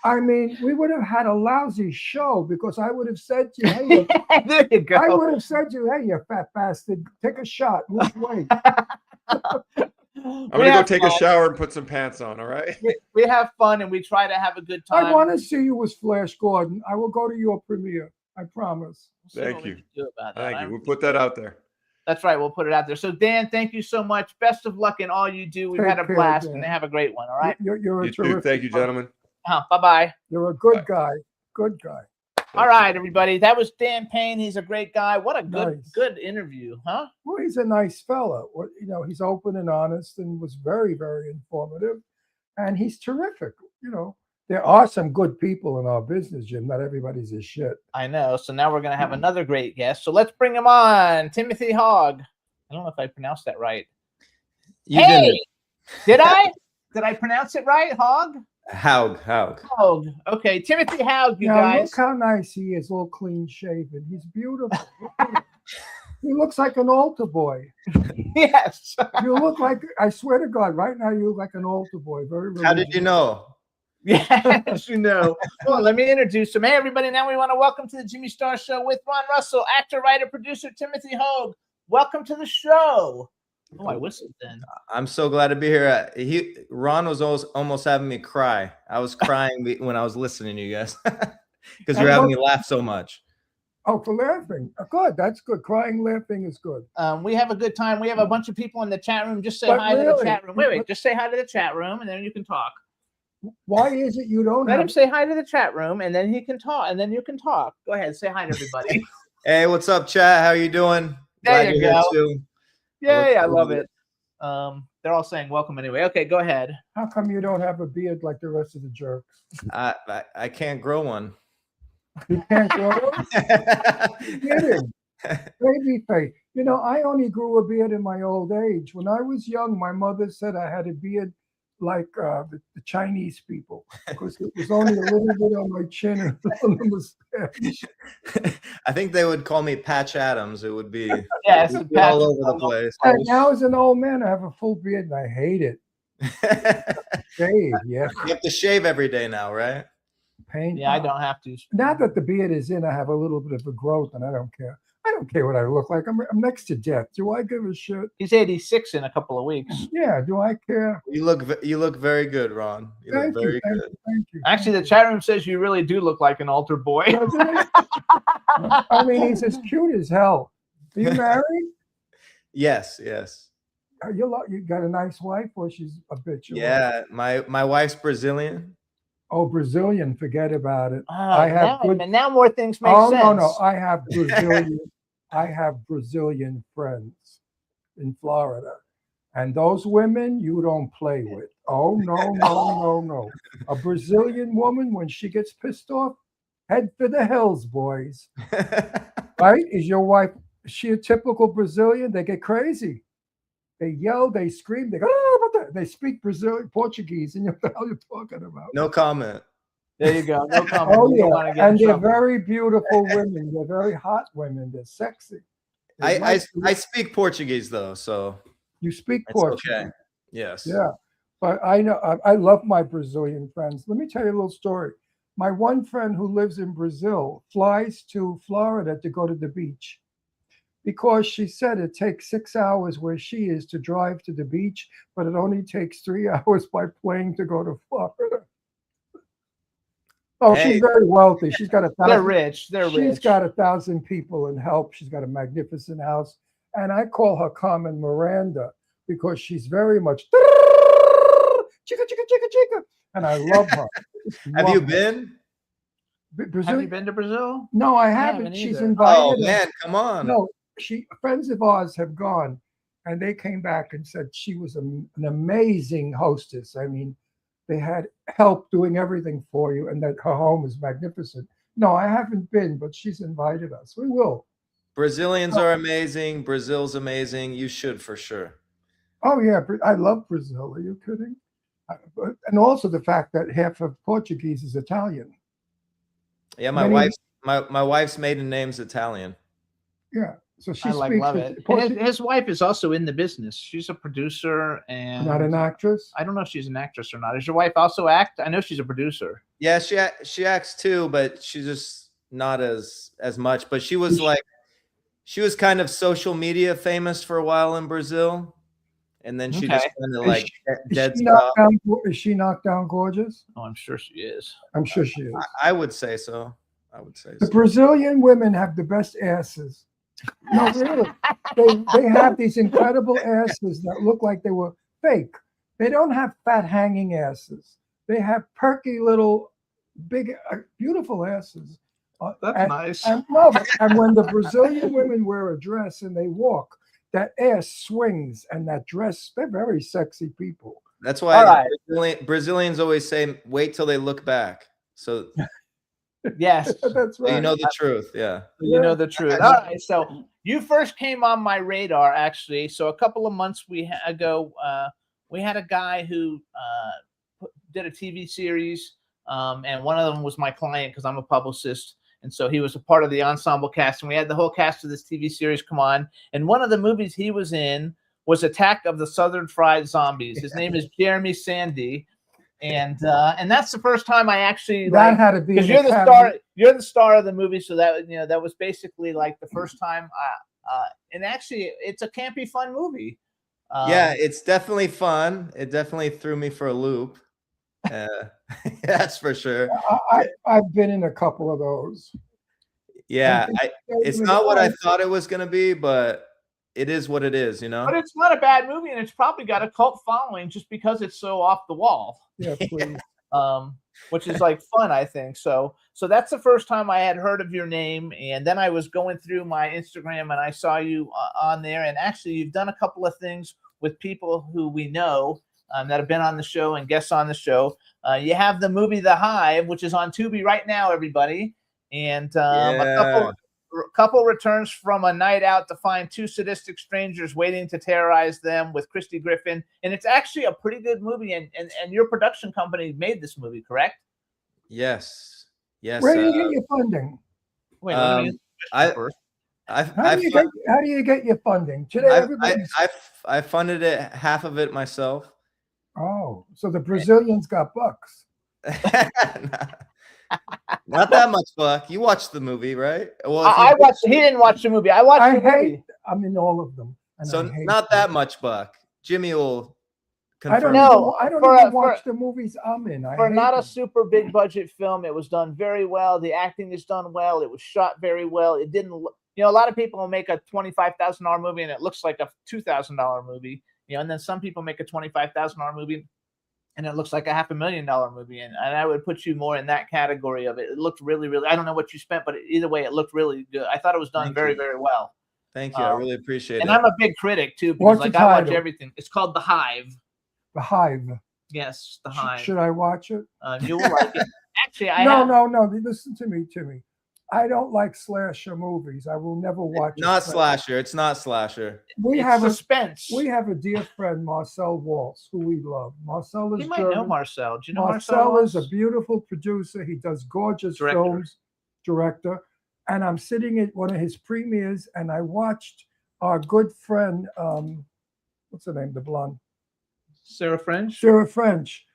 I mean, we would have had a lousy show, because I would have said to you, hey, There you go. I would have said to you, hey, you fat bastard, take a shot, lose weight. I'm gonna go take a shower and put some pants on. All right. We have fun and we try to have a good time. I want to see you as Flash Gordon. I will go to your premiere. I promise. We'll see what Thank we you. can do about that. Thank you. I'm- We'll put that out there. That's right. We'll put it out there. So, Dan, thank you so much. Best of luck in all you do. We've Take had a care, blast Dan. and have a great one. All right. You're a You too. terrific Thank you, person. gentlemen. Bye-bye. You're a good guy. Good guy. All right, everybody. That was Dan Payne. He's a great guy. What a Nice. good interview, huh? Well, he's a nice fella. He's open and honest and was very, very informative. And he's terrific. There are some good people in our business, Jim. Not everybody's a shit. I know. So now we're going to have another great guest. So let's bring him on. Timothy Hogg. I don't know if I pronounced that right. You Hey! Did I? Did I pronounce it right, Hogg? Haug. Hogg. Okay, Timothy Hogg, you Now, guys. look how nice he is, all clean shaven. He's beautiful. Look at him. He looks like an altar boy. Yes. You look like, I swear to God, right now you look like an altar boy. Very How did you religious. know? Yes, you know. Well, let me introduce him. Hey, everybody. Now we want to welcome to the Jimmy Star Show with Ron Russell, actor, writer, producer Timothy Hogg. Welcome to the show. Oh, I whistled then. I'm so glad to be here. Ron was almost having me cry. I was crying when I was listening to you guys because you're having me laugh so much. Oh, for laughing. Good. That's good. Crying, laughing is good. We have a good time. We have a bunch of people in the chat room. Just say But hi to the really, chat room. Wait. Just say hi to the chat room, and then you can talk. Why is it you don't Let him have say hi to the chat room, and then he can talk, and then you can talk. Go ahead, say hi to everybody. Hey, what's up, chat? How you doing? There Glad you you're go. here too. Yay, I love forward it. They're all saying welcome anyway. Okay, go ahead. How come you don't have a beard like the rest of the jerks? I can't grow one. You can't grow it? Kidding. Baby face. I only grew a beard in my old age. When I was young, my mother said I had a beard like the Chinese people, because it was only a little bit on my chin and on the mustache. I think they would call me Patch Adams. It would be, Yes, it would be all over the place. And now as an old man, I have a full beard and I hate it. Shave, yeah. You have to shave every day now, right? Pain. Yeah, I don't have to. Now that the beard is in, I have a little bit of a growth and I don't care. I don't care what I look like. I'm next to death. Do I give a shit? He's 86 in a couple of weeks. Yeah. Do I care? You look very good, Ron. You look Thank you. very Thank good. you. Thank you. Actually, the chat room says you really do look like an altar boy. Doesn't it? I mean, he's as cute as hell. Are you married? Yes, yes. You got a nice wife, or she's a bitch? or what? Yeah, my wife's Brazilian. Oh, Brazilian. Forget about it. I have good. now more things make Oh sense. no. I have Brazilian. I have Brazilian friends in Florida, and those women you don't play with. Oh no. A Brazilian woman, when she gets pissed off, head for the hills, boys. Right? Is your wife? Is she a typical Brazilian? They get crazy. They yell, they scream, they go, they speak Brazilian Portuguese, and you know what the hell you're talking about. No comment. There you go. No comment. Oh You don't wanna yeah, get in and they're trouble. very beautiful women. They're very hot women. They're sexy. They I like- speak Portuguese though, so you speak it's Portuguese. okay. Yes. Yeah, but I know I love my Brazilian friends. Let me tell you a little story. My one friend who lives in Brazil flies to Florida to go to the beach because she said it takes 6 hours where she is to drive to the beach, but it only takes 3 hours by plane to go to Florida. Oh, Hey. she's very wealthy. She's got They're rich. They're She's rich. got 1,000 people in help. She's got a magnificent house. And I call her Carmen Miranda because she's very much chica, chica, chica, chica. And I love her. Have you Love her. been? Brazil? Have you been to Brazil? No, I haven't haven't. She's either. invited. Oh us. man, come on. No, friends of ours have gone, and they came back and said she was an amazing hostess. I mean, they had help doing everything for you, and that her home is magnificent. No, I haven't been, but she's invited us. We will. Brazilians are amazing. Brazil's amazing. You should for sure. Oh yeah, I love Brazil. Are you kidding? And also the fact that half of Portuguese is Italian. Yeah, my Many- wife's maiden name's Italian. Yeah, so she I speaks love it. His wife is also in the business. She's a producer and not an actress. I don't know if she's an actress or not. Does your wife also act? I know she's a producer. Yeah, she acts too, but she's just not as much. But she was kind of social media famous for a while in Brazil, and then she just Okay. kind of Is like dead Is she stopped. is she knocked down gorgeous? Oh, I'm sure she is. I'm sure she is. I would say so. I would say The so. Brazilian women have the best asses. No, really. They have these incredible asses that look like they were fake. They don't have fat hanging asses. They have perky little, big, beautiful asses. That's nice. And, no, and when the Brazilian women wear a dress and they walk, that ass swings and that dress, they're very sexy people. That's why All right. Brazilians always say, "Wait till they look back." So Yes. That's right. you know the truth. Yeah. You know the truth. All right. So you first came on my radar, actually. So a couple of months ago, we had a guy who did a TV series, and one of them was my client because I'm a publicist. And so he was a part of the ensemble cast, and we had the whole cast of this TV series come on. And one of the movies he was in was Attack of the Southern Fried Zombies. His name is Jeremy Sandy. And that's the first time I actually That had to be because an you're the Academy- star. You're the star of the movie, so that was basically like the first time. And actually, it's a campy, fun movie. Yeah, it's definitely fun. It definitely threw me for a loop. That's for sure. I've been in a couple of those. Yeah, it's not what I thought it was gonna be, but it is what it is, you know. But it's not a bad movie, and it's probably got a cult following just because it's so off the wall. Yeah, please. Which is like fun, I think. So that's the first time I had heard of your name, and then I was going through my Instagram and I saw you on there. And actually, you've done a couple of things with people who we know that have been on the show and guests on the show. You have the movie The Hive, which is on Tubi right now, everybody, and a couple returns from a night out to find two sadistic strangers waiting to terrorize them with Christy Griffin. And it's actually a pretty good movie. And your production company made this movie, correct? Yes. Yes. Where do you get your funding? Wait, let me first. How do you get your funding? Today, everybody's. I funded it, half of it myself. Oh, so the Brazilians got bucks. Not that much, Buck. You watched the movie, right? Well, if you I did- watched. He didn't watch the movie. I watched I the movie. hate. I'm in all of them. And so I hate not them. that much, Buck. Jimmy will I don't confirm. No, even, I don't for even a- watch for- the movies I'm in. I For hate not a them. super big budget film, it was done very well. The acting is done well. It was shot very well. It didn't. A lot of people will make a $25,000 movie and it looks like a $2,000 movie. And then some people make a $25,000 movie and it looks like a $500,000 movie. And I would put you more in that category of it. It looked really, really. I don't know what you spent, but either way, it looked really good. I thought it was done Thank very, you. very well. Thank you. I really appreciate And it. I'm a big critic too, What's because the I watch title? everything. It's called The Hive. The Hive. Yes, The Hive. Should I watch it? You will like it. Actually, No. Listen to me, Timmy. I don't like slasher movies. I will never watch. Not a slasher. It's not slasher. We It's have suspense. we have a dear friend, Marcel Waltz, who we love. Marcel is You might know German. Marcel. Do you know Marcel is a Waltz? beautiful producer. He does gorgeous Director. films, director. And I'm sitting at one of his premieres, and I watched our good friend, what's her name, the blonde, Sarah French. Sarah French,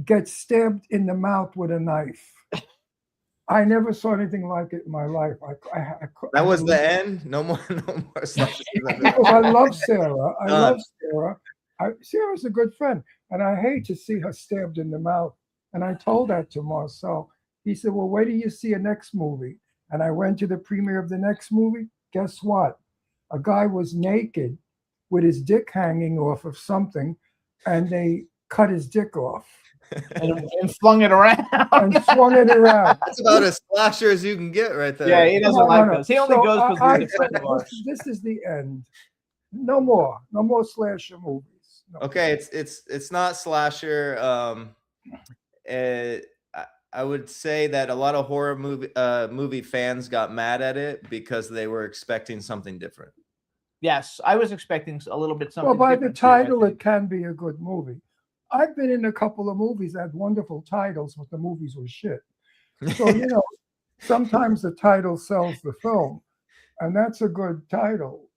get stabbed in the mouth with a knife. I never saw anything like it in my life. That was the end. No more slasher. Because I love Sarah. I Done. love Sarah. Sarah's a good friend, and I hate to see her stabbed in the mouth. And I told that to Marcel. He said, "Well, wait till you see a next movie." And I went to the premiere of the next movie. Guess what? A guy was naked with his dick hanging off of something, and they cut his dick off and flung it around. and swung it around. That's about as slasher as you can get right there. Yeah, he doesn't No, like no. those. He only So goes because I he's a friend said, of ours. this is the end. No more slasher movies. No. Okay, it's not slasher. I would say that a lot of horror movie fans got mad at it because they were expecting something different. Yes, I was expecting a little bit something. Well, by the different too, I title, it think. can be a good movie. I've been in a couple of movies that had wonderful titles, but the movies were shit. So, sometimes the title sells the film, and that's a good title.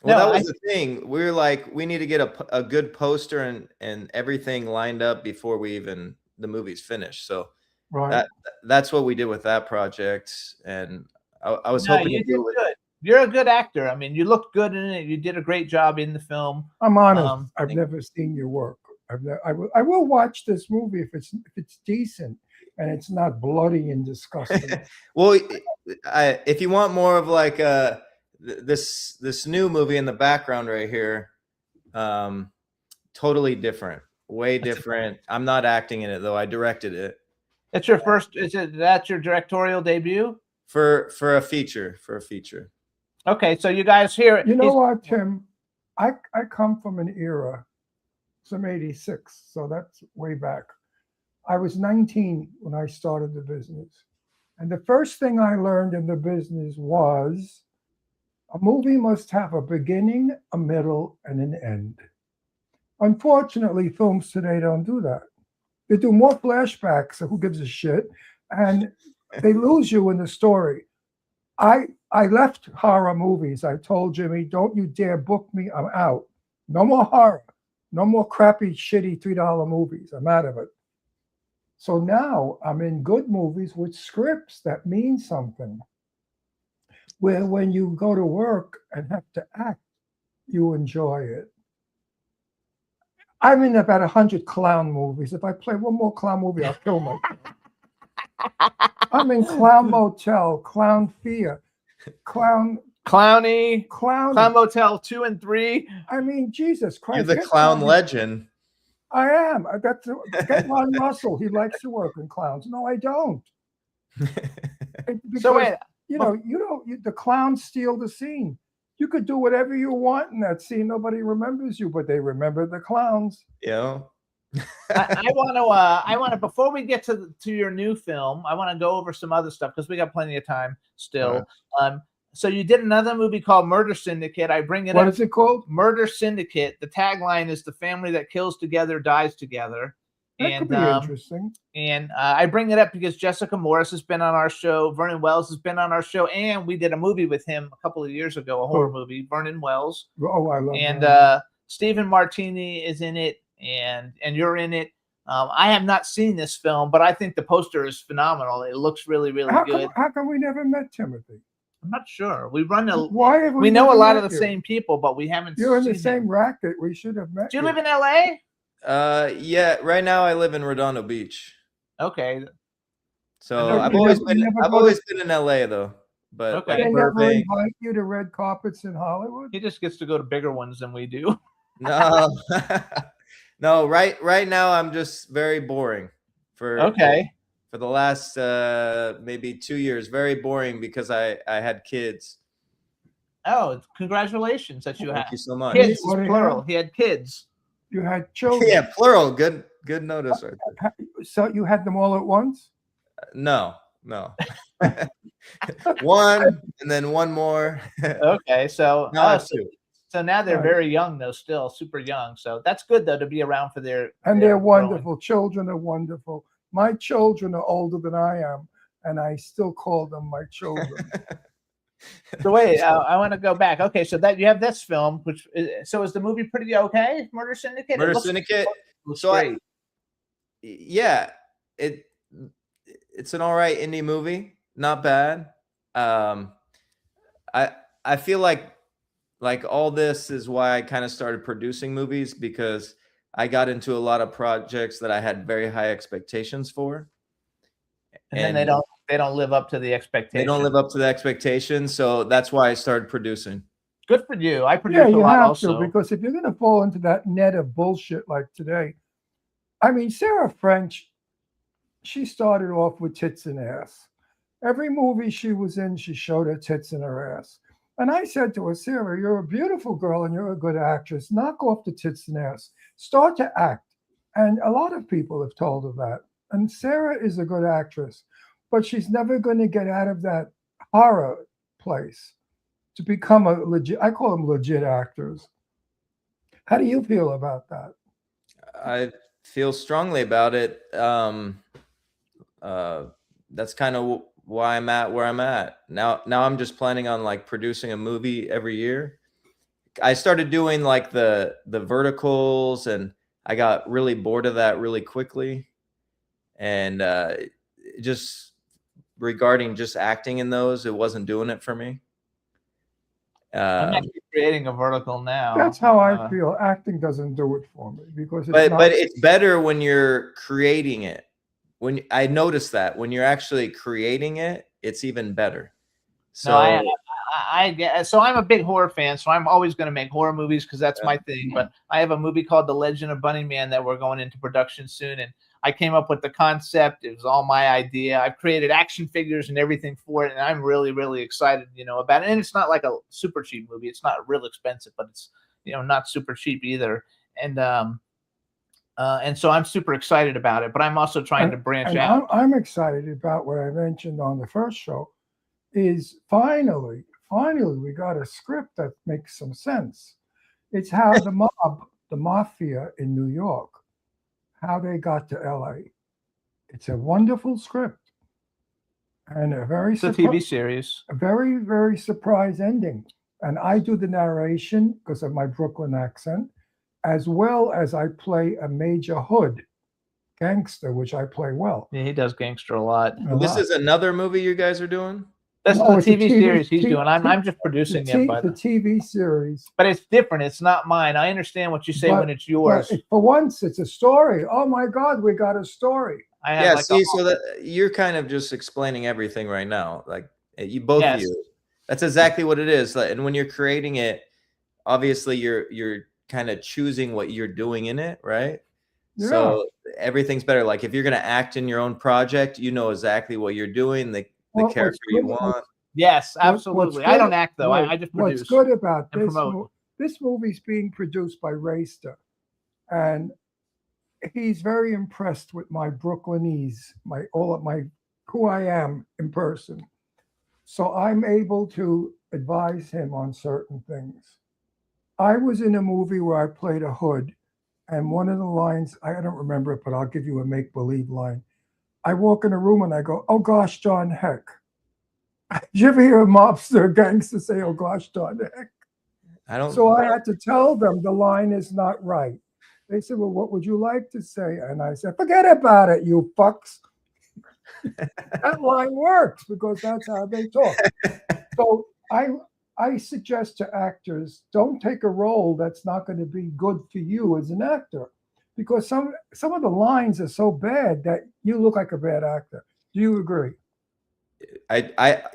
Well, No, that was the thing. We were like, we need to get a good poster and everything lined up before the movie's finished. So Right. that's what we did with that project. And I was No, hoping you to did do it. good. You're a good actor. I mean, you looked good in it. You did a great job in the film. I'm honest. I've thank- never seen your work. I will watch this movie if it's decent and it's not bloody and disgusting. Well, if you want more of like this new movie in the background right here, totally different, way different. I'm not acting in it though. I directed it That's your first. That's your directorial debut? for a feature. Okay, so you guys hear it. You know He's- what, Tim? I come from an era, some 86, so that's way back. I was 19 when I started the business. And the first thing I learned in the business was a movie must have a beginning, a middle, and an end. Unfortunately, films today don't do that. They do more flashbacks, so who gives a shit? And they lose you in the story. I left horror movies. I told Jimmy, don't you dare book me. I'm out. No more horror. No more crappy, shitty $3 movies. I'm out of it. So now I'm in good movies with scripts that mean something. Where when you go to work and have to act, you enjoy it. I'm in about 100 clown movies. If I play one more clown movie, I'll kill myself. I'm in Clown Motel, Clown Fear, Clown Clowny, Clown Motel 2 and 3. I mean, Jesus Christ. You're the get clown Ron- legend. I am. Get Ron Russell. He likes to work in clowns. No, I don't. So wait, The clowns steal the scene. You could do whatever you want in that scene. Nobody remembers you, but they remember the clowns. I want to before we get to your new film, I want to go over some other stuff because we got plenty of time still. So you did another movie called Murder Syndicate. I bring it up. What is it called? Murder Syndicate. The tagline is "The family that kills together dies together." That could be interesting. And I bring it up because Jessica Morris has been on our show, Vernon Wells has been on our show, and we did a movie with him a couple of years ago, a horror movie, Vernon Wells. Oh, I love And that. Stephen Martini is in it, and you're in it. I have not seen this film, but I think the poster is phenomenal. It looks really, really good. How come we never met Timothy? I'm not sure. We run a. Why have We know a never lot met of the you? same people, but we haven't. You're in the seen same him. racket. We should have met. Do you live in LA? Yeah, right now I live in Redondo Beach. Okay. So never- I've you always never- been you never I've go to- always been in LA though. But Okay. like They never Burbank, invite you to red carpets in Hollywood. He just gets to go to bigger ones than we do. no. No, right now I'm just very boring for Okay. for the last maybe 2 years. Very boring because I had kids. Oh, congratulations that you Thank have you so much. kids. What do you Plural. have? He had kids. You had children. Yeah, plural. Good notice right there. So you had them all at once. No. One and then one more. Okay, so No, I have two. so now they're Right. very young though, still super young. So that's good though to be around for their. And their they're growing. wonderful. Children are wonderful. My children are older than I am, and I still call them my children. So wait, I want to go back. Okay, so that you have this film, which so is the movie pretty okay? Murder Syndicate. It Murder looks- Syndicate. looks So great. Yeah, it's an all right indie movie, not bad. I feel like all this is why I kind of started producing movies, because I got into a lot of projects that I had very high expectations for, and then they don't live up to the expectation. they don't live up to the expectations. So that's why I started producing. Good for you. I produce Yeah, a you lot have also. to, because if you're going to fall into that net of bullshit like today, I mean, Sarah French, she started off with tits and ass. Every movie she was in, she showed her tits and her ass. And I said to her, Sarah, you're a beautiful girl and you're a good actress. Knock off the tits and ass. Start to act. And a lot of people have told her that. And Sarah is a good actress, but she's never going to get out of that horror place to become a legit, I call them legit actors. How do you feel about that? I feel strongly about it. That's kind of why I'm at where I'm at now. I'm just planning on like producing a movie every year. I started doing like the verticals, and I got really bored of that really quickly. And just regarding just acting in those, it wasn't doing it for me. I'm actually creating a vertical now. That's how I feel. Acting doesn't do it for me because it's but not, but it's better when you're creating it. When I noticed that when you're actually creating it, it's even better. So No, I get. So I'm a big horror fan, so I'm always going to make horror movies because that's my thing. But I have a movie called The Legend of Bunny Man that we're going into production soon, and I came up with the concept. It was all my idea. I've created action figures and everything for it, and I'm really, really excited, about it. And it's not like a super cheap movie. It's not real expensive, but it's not super cheap either. And so I'm super excited about it. But I'm also trying to branch and out. I'm excited about what I mentioned on the first show is finally we got a script that makes some sense. It's how the mafia in New York, how they got to LA. It's a wonderful script and a very It's a TV series. a very, very surprise ending. And I do the narration because of my Brooklyn accent, as well as I play a major hood gangster, which I play well. Yeah, he does gangster a lot. a this lot. is another movie you guys are doing? That's No, the it's a TV series he's T- doing. I'm just the, producing T- it, but the TV series. it's different. It's not mine. I understand what you say But- when it's yours. For once, it's a story. Oh my God, we got a story. I have Yeah, like see, so that you're kind of just explaining everything right now. Like you both of Yes. you. That's exactly what it is. Like, and when you're creating it, obviously you're kind of choosing what you're doing in it, right? Yeah. So everything's better. Like if you're gonna act in your own project, you know exactly what you're doing, the What's character you good- want. yes, what's absolutely. I good- don't act though. right, I just What's produce. good about and this promote. this movie's being produced by Rayster, and he's very impressed with my Brooklynese, who I am in person. So I'm able to advise him on certain things. I was in a movie where I played a hood, and one of the lines, I don't remember it, but I'll give you a make-believe line. I walk in a room and I go, "Oh gosh, darn heck." Did you ever hear a mobster, gangster say, "Oh gosh, darn heck"? I don't. So I had to tell them the line is not right. They said, well, what would you like to say? And I said, forget about it, you fucks. That line works because that's how they talk. So I suggest to actors, don't take a role that's not going to be good for you as an actor, because some of the lines are so bad that you look like a bad actor. Do you agree?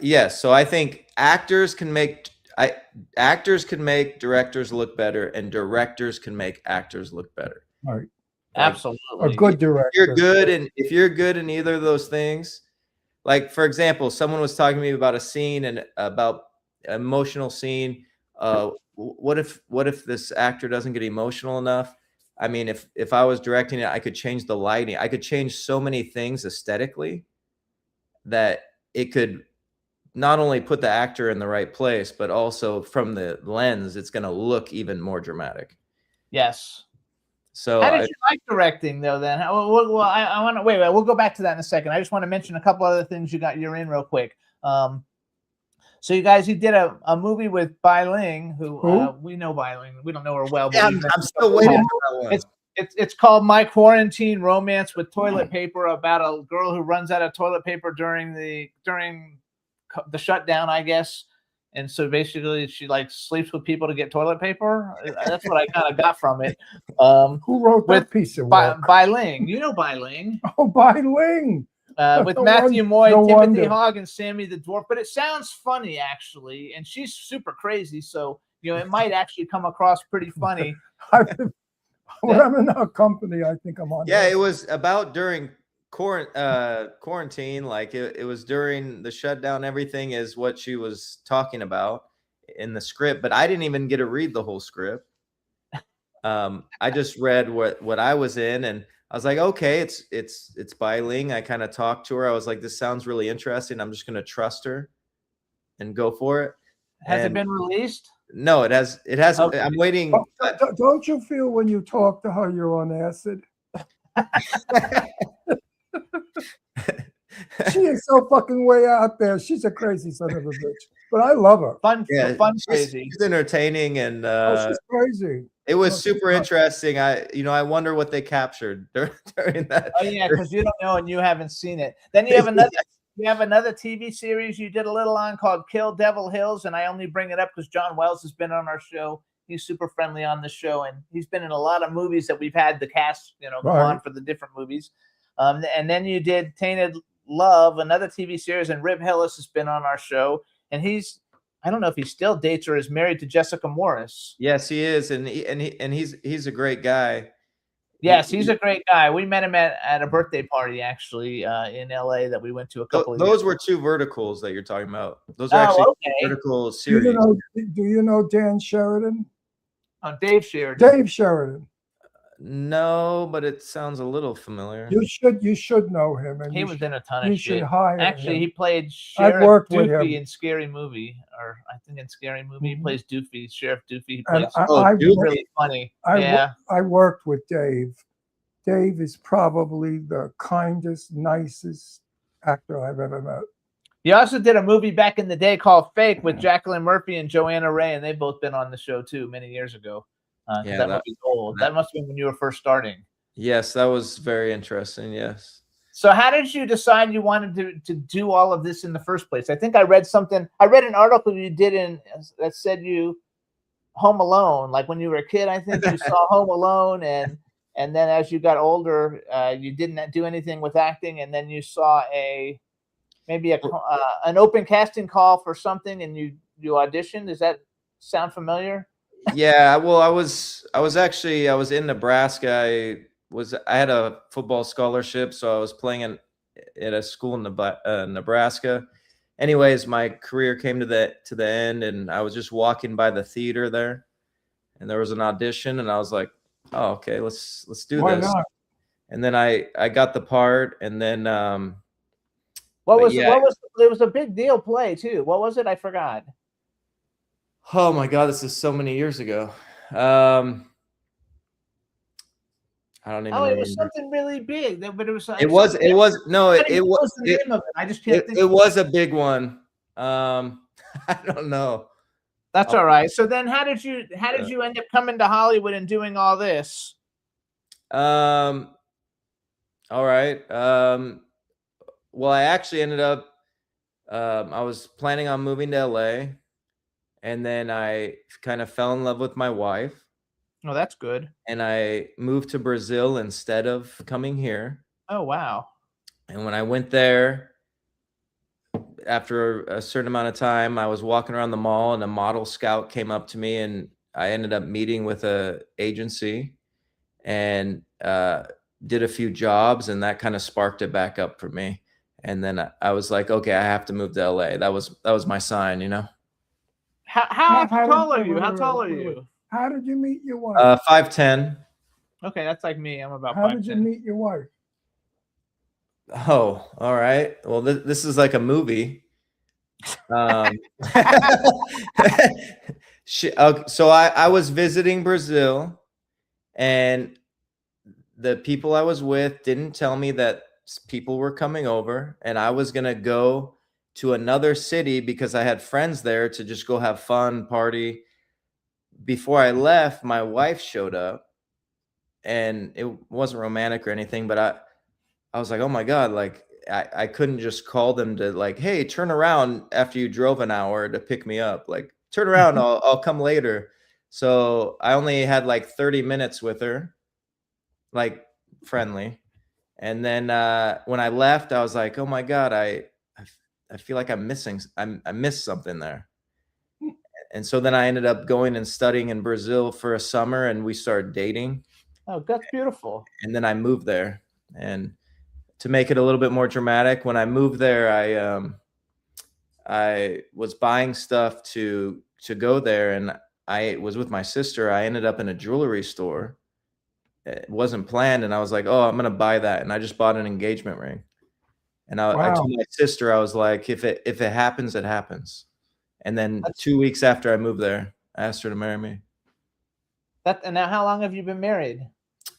Yes. So I think actors can make directors look better, and directors can make actors look better. Right. Absolutely. A good director. If you're good in either of those things, like for example, someone was talking to me about a scene and about emotional scene. What if this actor doesn't get emotional enough? I mean, if I was directing it, I could change the lighting. I could change so many things aesthetically that it could not only put the actor in the right place, but also from the lens, it's going to look even more dramatic. Yes. So how did you like directing though? Then, I want to wait. We'll go back to that in a second. I just want to mention a couple other things you're in real quick. So you did a movie with Bai Ling, who we know Bai Ling. We don't know her well. But I'm still waiting for that one. It's called My Quarantine Romance with Toilet Paper, about a girl who runs out of toilet paper during the shutdown, I guess. And so basically she like sleeps with people to get toilet paper. That's what I kind of got from it. Who wrote that piece of work? Bai Ling. You know Bai Ling. Oh, Bai Ling. With Matthew Moy, Timothy Hogg, and Sammy the Dwarf. But it sounds funny, actually. And she's super crazy. So, it might actually come across pretty funny. When I'm in our company, I think I'm on. Yeah, it was about during quarantine. Like it was during the shutdown. Everything is what she was talking about in the script. But I didn't even get to read the whole script. I just read what I was in, and I was like, okay, it's Bai Ling. I kind of talked to her. I was like, this sounds really interesting. I'm just going to trust her and go for it. Has it been released? No, it has. Okay. I'm waiting. Don't you feel when you talk to her, you're on acid? She is so fucking way out there. She's a crazy son of a bitch, but I love her. Fun, crazy. She's entertaining, and she's crazy. It was super interesting. I wonder what they captured during that. Oh yeah, because you don't know and you haven't seen it. Then you have another. You have another TV series you did a little on called Kill Devil Hills, and I only bring it up because John Wells has been on our show. He's super friendly on the show, and he's been in a lot of movies that we've had the cast, go on for the different movies. And then you did Tainted Love, another TV series, and Rib Hillis has been on our show, and I don't know if he still dates or is married to Jessica Morris. Yes, he is, and he's a great guy. Yes, he's a great guy. We met him at a birthday party actually in LA that we went to a couple of years. Those were two verticals that you're talking about. Those are actually vertical series. Do you know Dan Sheridan? Dave Sheridan. Dave Sheridan. No, but it sounds a little familiar. You should know him. And he was in a ton of shit. You should hire Actually, him. He played Sheriff Doofy in Scary Movie, or I think in Scary Movie he plays Doofy, Sheriff Doofy. He plays really funny. I worked with Dave. Dave is probably the kindest, nicest actor I've ever met. He also did a movie back in the day called Fake with Jacqueline Murphy and Joanna Ray, and they've both been on the show too many years ago. That must be old. That must have been when you were first starting. Yes, that was very interesting. Yes. So how did you decide you wanted to do all of this in the first place? I think I read an article you did that said you Home Alone. Like when you were a kid, I think you saw Home Alone, and then as you got older, you didn't do anything with acting, and then you saw an open casting call for something, and you auditioned. Does that sound familiar? Yeah, well, I was in Nebraska. I had a football scholarship, so I was playing at a school in Nebraska. Anyways, my career came to the end, and I was just walking by the theater there, and there was an audition, and I was like, "Oh, okay, let's do this." Why not? And then I got the part, and then it was a big deal play too. What was it? I forgot. Oh my God, this is so many years ago. I don't even remember. It was something really big, but it was. It was the name of it. I just can't think. It was a big one. I don't know. That's all right. So then, how did you end up coming to Hollywood and doing all this? All right. Well, I actually ended up, I was planning on moving to LA, and then I kind of fell in love with my wife, Oh, that's good. and I moved to Brazil instead of coming here. Oh, wow. And when I went there, after a certain amount of time, I was walking around the mall, and a model scout came up to me, and I ended up meeting with a agency, and did a few jobs, and that kind of sparked it back up for me. And then I was like, okay, I have to move to LA. That was my sign, you know. How How did- tall are you? wait, How wait, tall are wait, wait. you? How did you meet your wife? 5'10". Okay, that's like me. I'm about How did you 5'10". meet your wife? Oh, all right. Well, this is like a movie. So I was visiting Brazil, and the people I was with didn't tell me that people were coming over, and I was gonna go to another city because I had friends there to just go have fun, party. Before I left, my wife showed up, and it wasn't romantic or anything, but I was like, oh my God, like I couldn't just call them to like, hey, turn around after you drove an hour to pick me up. Like, turn around, I'll come later. So I only had like 30 minutes with her, like friendly. And then when I left, I was like, oh my God, I feel like I'm missing, I missed something there. And so then I ended up going and studying in Brazil for a summer, and we started dating. Oh, that's beautiful. And then I moved there. And to make it a little bit more dramatic, when I moved there, I was buying stuff to go there, and I was with my sister. I ended up in a jewelry store. It wasn't planned, and I was like, "Oh, I'm gonna buy that," and I just bought an engagement ring. And I Wow. told my sister, I was like, "If it happens, it happens." And then 2 weeks after I moved there, I asked her to marry me. And now, how long have you been married?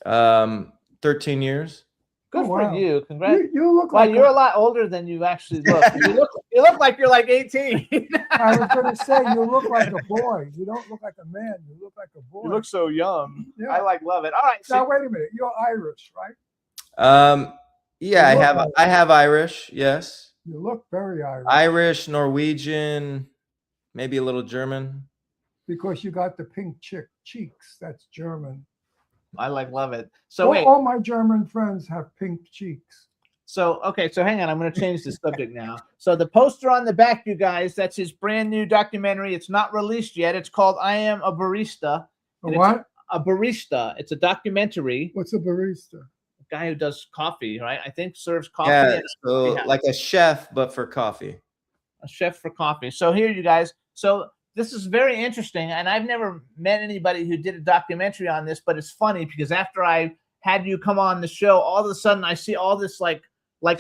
13 years. Good Oh, for wow. you. Congrats. You look Wow, like you're a lot older than you actually look. You look like you're like 18. I was going to say, you look like a boy. You don't look like a man. You look like a boy. You look so young. Yeah. I love it. All right. Now, So, wait a minute. You're Irish, right? Yeah, You look I have Irish, yes. You look very Irish. Irish, Norwegian, maybe a little German. Because you got the pink cheeks. That's German. I love it. So wait. All my German friends have pink cheeks. So, okay, so hang on. I'm going to change the subject now. So the poster on the back, you guys, that's his brand new documentary. It's not released yet. It's called I Am a Barista. And What? A barista. It's a documentary. What's a barista? A guy who does coffee, right? I think serves coffee. Yeah, at a so coffee house. like a chef, but for coffee. A chef for coffee. So here, you guys. So this is very interesting, and I've never met anybody who did a documentary on this, but it's funny because after I had you come on the show, all of a sudden I see all this like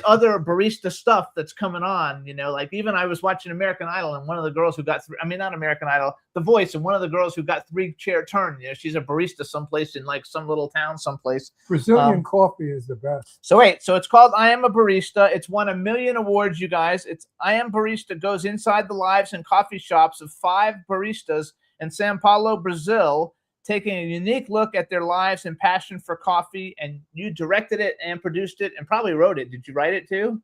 other barista stuff that's coming on, you know, like even I was watching American Idol, and one of the girls who got not American Idol, The Voice, and one of the girls who got 3-chair turn, you know, she's a barista someplace in like some little town someplace. Brazilian coffee is the best. So wait, so it's called I Am a Barista. It's won 1 million awards, you guys. It's I Am Barista goes inside the lives and coffee shops of 5 baristas in Sao Paulo, Brazil, taking a unique look at their lives and passion for coffee. And you directed it and produced it and probably wrote it. Did you write it too?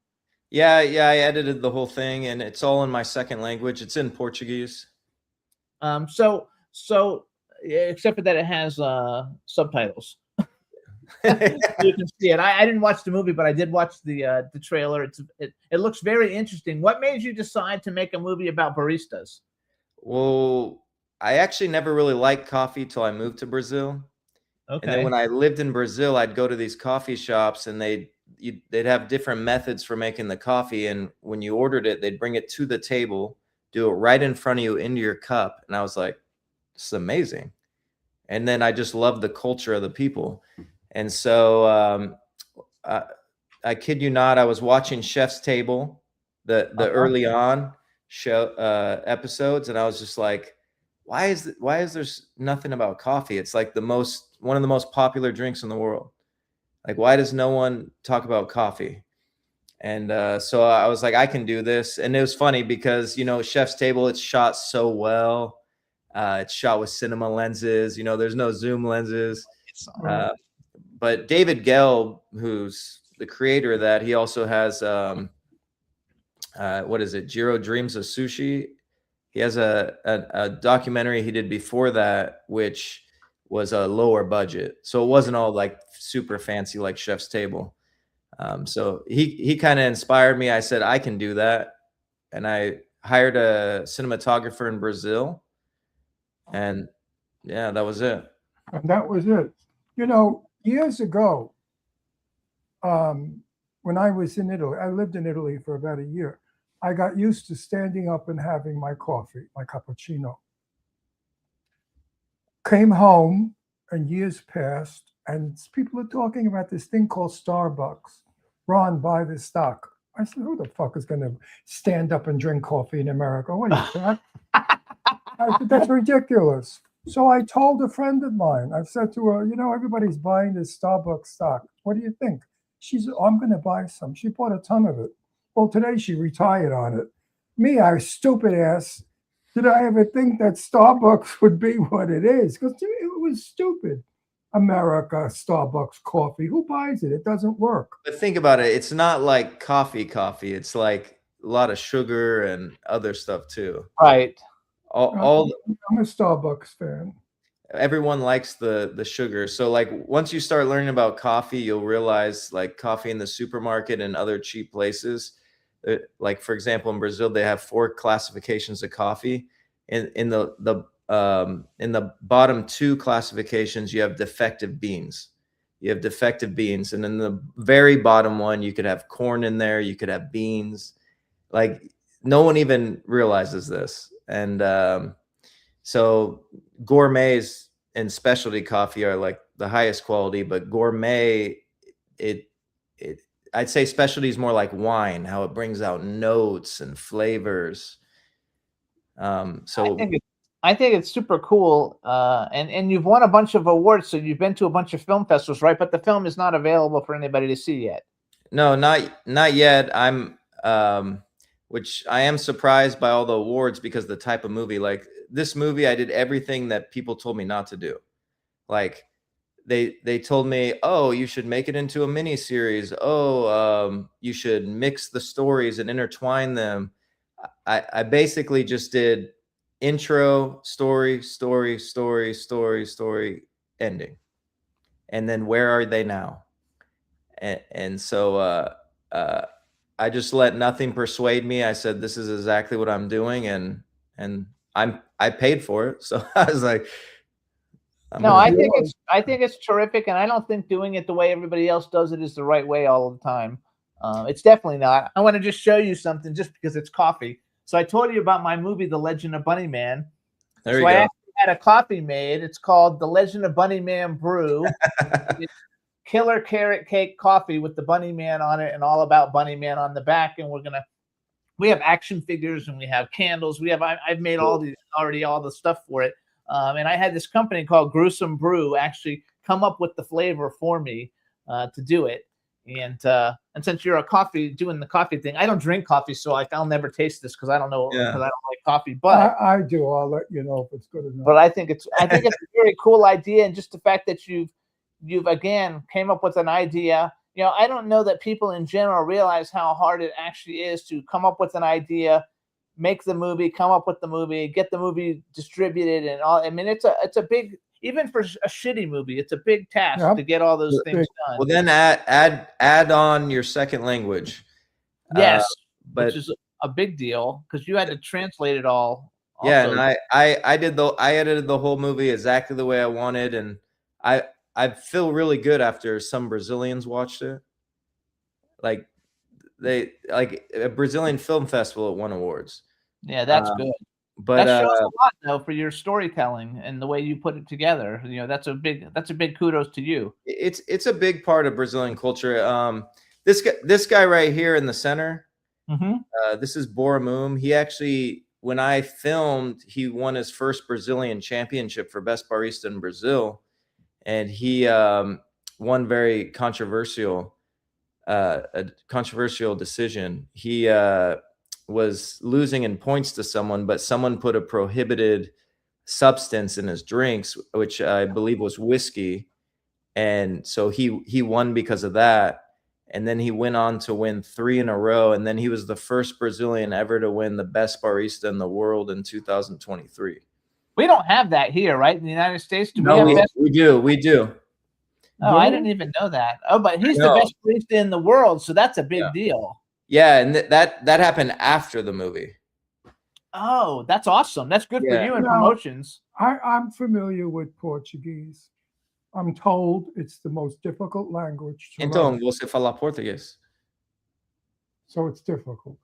Yeah, I edited the whole thing, and it's all in my second language. It's in Portuguese. So except for that it has subtitles. You can see it. I didn't watch the movie, but I did watch the trailer. It looks very interesting. What made you decide to make a movie about baristas? Well, I actually never really liked coffee till I moved to Brazil. Okay. And then when I lived in Brazil, I'd go to these coffee shops, and they'd have different methods for making the coffee. And when you ordered it, they'd bring it to the table, do it right in front of you into your cup. And I was like, this is amazing. And then I just loved the culture of the people. And so I kid you not, I was watching Chef's Table, the early on show episodes, and I was just like, why is there nothing about coffee? It's like one of the most popular drinks in the world. Like, why does no one talk about coffee? And so I was like, I can do this. And it was funny because, you know, Chef's Table, it's shot so well. It's shot with cinema lenses. You know, there's no zoom lenses. but David Gelb, who's the creator of that, he also has what is it? Jiro Dreams of Sushi. He has a documentary he did before that, which was a lower budget, so it wasn't all like super fancy like Chef's Table. So he kind of inspired me. I said I can do that, and I hired a cinematographer in Brazil, and yeah, that was it. And that was it. You know, years ago, when I was in Italy, I lived in Italy for about a year. I got used to standing up and having my coffee, my cappuccino. Came home and years passed, and people are talking about this thing called Starbucks. Ron, buy this stock. I said, who the fuck is going to stand up and drink coffee in America? What are you, fat? I said, that's ridiculous. So I told a friend of mine, I said to her, you know, everybody's buying this Starbucks stock. What do you think? She said, oh, I'm going to buy some. She bought a ton of it. Well, today she retired on it. Me, I stupid ass, did I ever think that Starbucks would be what it is? Because it was stupid. America, Starbucks coffee. Who buys it? It doesn't work. But think about it. It's not like coffee. It's like a lot of sugar and other stuff too. Right. All I'm a Starbucks fan. everyone likes the sugar. So like once you start learning about coffee, you'll realize like coffee in the supermarket and other cheap places. Like for example, in Brazil, they have 4 classifications of coffee. In the bottom 2 classifications, you have defective beans. And in the very bottom one, you could have corn in there, you could have beans. Like no one even realizes this. And so gourmets and specialty coffee are like the highest quality, but gourmet, I'd say specialty is more like wine, how it brings out notes and flavors. So I think it's super cool. And you've won a bunch of awards, so you've been to a bunch of film festivals, right? But the film is not available for anybody to see yet. no, not yet. Which I am surprised by all the awards because the type of movie, like this movie, I did everything that people told me not to do. Like they told me, oh, you should make it into a mini series. Oh, you should mix the stories and intertwine them. I basically just did intro, story, ending. And then where are they now? And so I just let nothing persuade me. I said, this is exactly what I'm doing. And I paid for it. So I was like, I think it's terrific. And I don't think doing it the way everybody else does it is the right way all the time. It's definitely not. I want to just show you something just because it's coffee. So I told you about my movie, The Legend of Bunny Man. There you so go. I actually had a coffee made. It's called The Legend of Bunny Man Brew. It's killer carrot cake coffee with the Bunny Man on it and all about Bunny Man on the back. And we have action figures and we have candles. I've made all the stuff for it. And I had this company called Gruesome Brew actually come up with the flavor for me to do it. And since you're doing the coffee thing, I don't drink coffee, so I'll never taste this because I don't know because I don't like coffee. But I do. I'll let you know if it's good enough. But I think it's a very cool idea, and just the fact that you've again came up with an idea. You know, I don't know that people in general realize how hard it actually is to come up with an idea, make the movie, come up with the movie, get the movie distributed, and all. I mean, it's a big. Even for a shitty movie, it's a big task to get all those things done. Well, then add on your second language. Yes, but which is a big deal because you had to translate it all. Also. Yeah, and I edited the whole movie exactly the way I wanted, and I feel really good after some Brazilians watched it. Like a Brazilian film festival at won awards. Yeah, that's good. But that shows a lot, though, for your storytelling and the way you put it together. You know, that's a big kudos to you. It's a big part of Brazilian culture. This guy right here in the center, this is Boramum. He actually, when I filmed, he won his first Brazilian championship for best barista in Brazil, and he won a controversial decision. He was losing in points to someone, but someone put a prohibited substance in his drinks, which I believe was whiskey. and so he won because of that. And then he went on to win 3 in a row, and then he was the first Brazilian ever to win the best barista in the world in 2023. We don't have that here, right? In the United States, do No, we have best? we do. Oh, I didn't even know that. Oh, but he's the No. best barista in the world, so that's a big Yeah. deal. Yeah, and that happened after the movie. Oh, that's awesome. That's good for Yeah. you in No. promotions. I'm familiar with Portuguese. I'm told it's the most difficult language to Então, learn, você fala português? so it's difficult.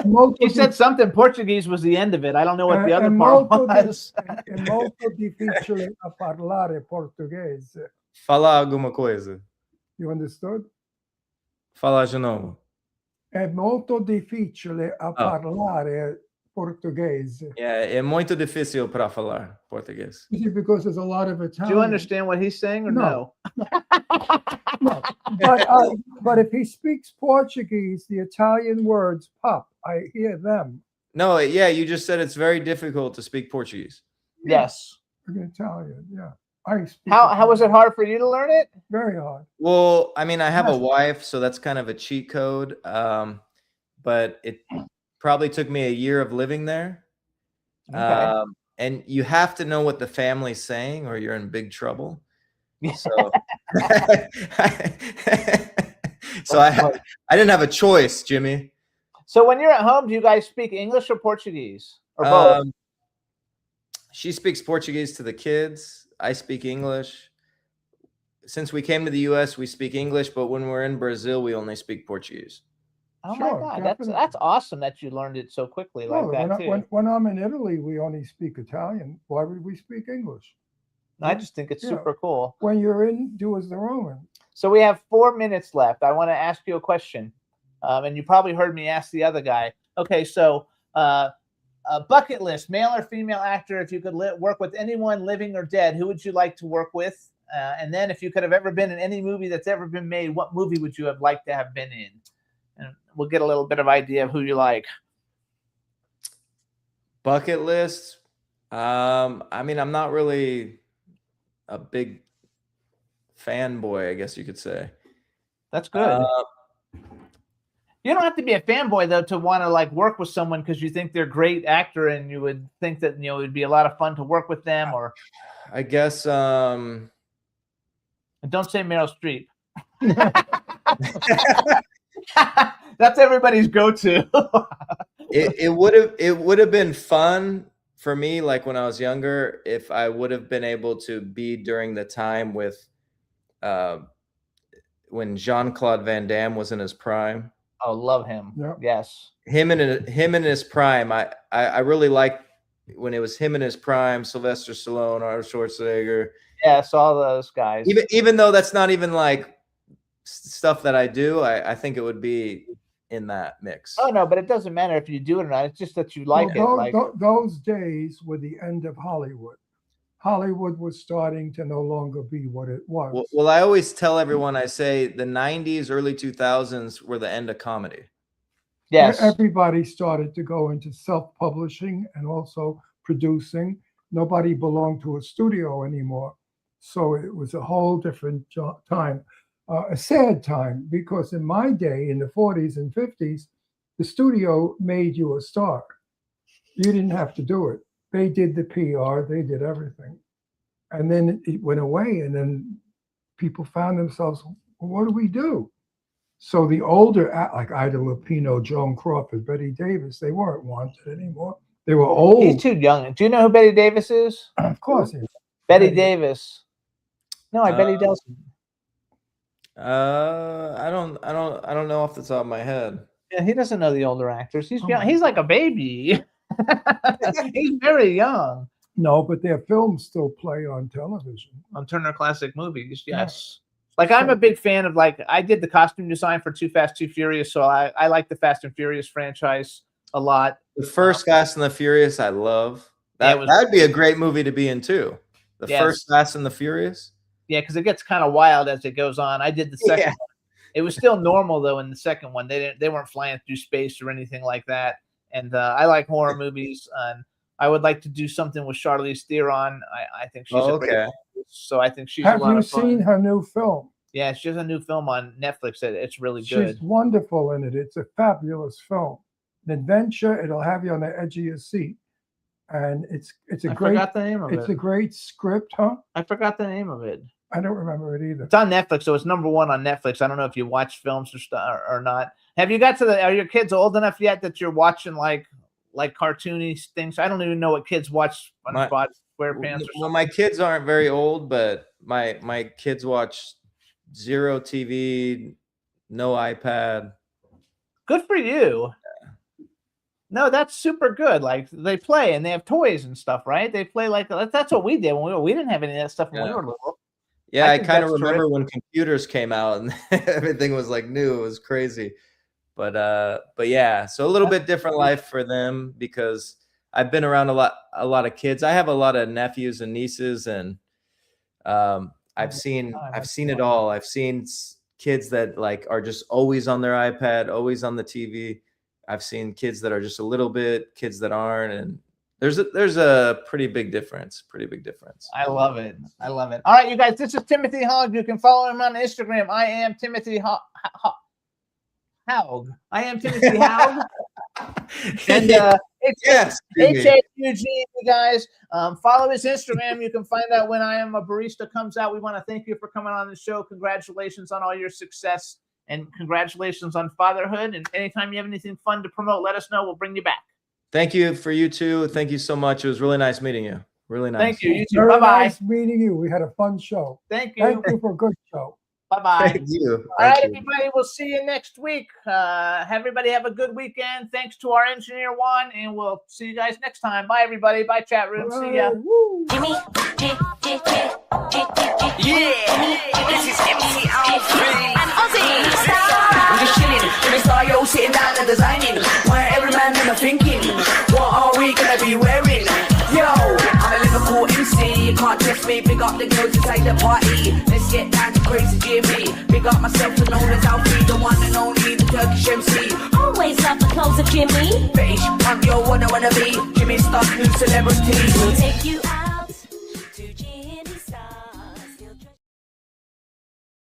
Molto He said something Portuguese was the end of it. I don't know what the other è part molto was. è molto difficile a parlare portoghese. Fala alguma coisa. You understood? Fala de novo. È molto difficile a parlare portoghese. Yeah, é muito difícil para falar português. You see, because there's a lot of Italian. Do you understand what he's saying or no? No. But if he speaks Portuguese, the Italian words pop. I hear them No, yeah, you just said it's very difficult to speak Portuguese. Yes. in Italian. Yeah, I speak. How was it hard for you to learn it? Very hard. Well, I mean, I have a Yes. wife, so that's kind of a cheat code. But it probably took me a year of living there. Okay. And you have to know what the family's saying, or you're in big trouble. So, so I didn't have a choice, Jimmy. So when you're at home, do you guys speak English or Portuguese or both? She speaks Portuguese to the kids. I speak English. Since we came to the U.S., we speak English, but when we're in Brazil, we only speak Portuguese. Oh Sure, my God, definitely. that's awesome that you learned it so quickly like No, that too. when I'm in Italy, we only speak Italian. Why would we speak English? I just think it's Yeah. super cool. When you're in, do as the Roman. So we have 4 minutes left. I want to ask you a question, and you probably heard me ask the other guy. Okay, so a bucket list, male or female actor. If you could work with anyone, living or dead, who would you like to work with? And then, if you could have ever been in any movie that's ever been made, what movie would you have liked to have been in? And we'll get a little bit of idea of who you like. Bucket list. I mean, I'm not really a big fanboy, I guess you could say. That's good. You don't have to be a fanboy though to want to like work with someone because you think they're a great actor and you would think that it would be a lot of fun to work with them. Or I guess and don't say Meryl Streep. That's everybody's go-to. it would have been fun for me, like when I was younger, if I would have been able to be during the time with when Jean-Claude Van Damme was in his prime. Oh, love him. Yeah. Yes. Him in his prime. I really liked when it was him in his prime, Sylvester Stallone, Arnold Schwarzenegger. Yes, all those guys. Even though that's not even like stuff that I do, I think it would be in that mix. Oh no, but it doesn't matter if you do it or not. It's just that you like Well, it. Like those days were the end of Hollywood. Hollywood was starting to no longer be what it was. Well, I always tell everyone, I say the 90s, early 2000s were the end of comedy. yes. Everybody started to go into self-publishing and also producing. Nobody belonged to a studio anymore. So it was a whole different time, a sad time, because in my day, in the 40s and 50s, the studio made you a star. You didn't have to do it. They did the PR, they did everything. And then it went away, and then people found themselves, well, what do we do? So the older, like Ida Lupino, Joan Crawford, Betty Davis, they weren't wanted anymore. They were old. He's too young. Do you know who Betty Davis is? Of course. Betty Betty- Davis. No, I bet he doesn't. I don't know off the top of my head. Yeah, he doesn't know the older actors. He's Oh young. my He's like a baby. He's very young. No, but their films still play on television. On Turner Classic Movies, Yeah. yes. Like I'm a big fan of like I did the costume design for Too Fast, Too Furious, so I like the Fast and Furious franchise a lot. The first Fast and the Furious, I love. Yeah, That that'd be a great movie to be in too. The Yes. first Fast and the Furious. Yeah, because it gets kind of wild as it goes on. I did the second Yeah. one. It was still normal though in the second one. They weren't flying through space or anything like that. And I like horror movies. And I would like to do something with Charlize Theron. I think she's a great Okay. actress, so I think she's a Have lot you of fun. seen her new film? Yeah, she has a new film on Netflix. It's really good. She's wonderful in it. It's a fabulous film. An adventure. It'll have you on the edge of your seat. And it's a I great forgot the name of it's it. a great script, huh? I forgot the name of it. I don't remember it either. It's on Netflix, so it's number 1 on Netflix. I don't know if you watch films or not. Have you got to the? Are your kids old enough yet that you're watching like cartoony things? I don't even know what kids watch on SpongeBob SquarePants. Or Well, my kids aren't very old, but my kids watch zero TV, no iPad. Good for you. No, that's super good. Like they play and they have toys and stuff, right? They play like that's what we did when we didn't have any of that stuff when we Yeah. were little. Yeah, I I think kind of that's remember when computers came out and everything was like new. It was crazy. But yeah, so a little bit different life for them because I've been around a lot of kids. I have a lot of nephews and nieces, and I've seen it all. I've seen kids that like are just always on their iPad, always on the TV. I've seen kids that are just a little bit, kids that aren't, and there's a pretty big difference. I love it. I love it. All right, you guys, this is Timothy Hogg. You can follow him on Instagram. I am Timothy Haug. I am Timothy Haug. And it's Yes, HAUG, you guys. Follow his Instagram. You can find out when I Am a Barista comes out. We want to thank you for coming on the show. Congratulations on all your success and congratulations on fatherhood. And anytime you have anything fun to promote, let us know. We'll bring you back. Thank you for you too. Thank you so much. It was really nice meeting you. Really nice. Thank you. You too. Very Bye-bye. nice meeting you. We had a fun show. Thank you. Thank you for a good show. Bye-bye. Thank you. All right, Thank you. everybody. We'll see you next week. Everybody have a good weekend. Thanks to our engineer, Juan, and we'll see you guys next time. Bye, everybody. Bye, chat room. See ya. Woo. Jimmy, Yeah, this is MC Alfie. and Ozzy. I'm just chilling, Jimmy Star, yo, sitting down and designing. Why every man them thinking, what are we gonna be wearing? Yo, I'm a Liverpool MC, you can't test me. Big up the girls inside the party. Let's get down to crazy Jimmy. Big up myself and known as Alfie, the one and only, the Turkish MC. Always love the clothes of Jimmy. Bitch, I'm your one I wanna be. Jimmy Star, new celebrity. We'll take you out.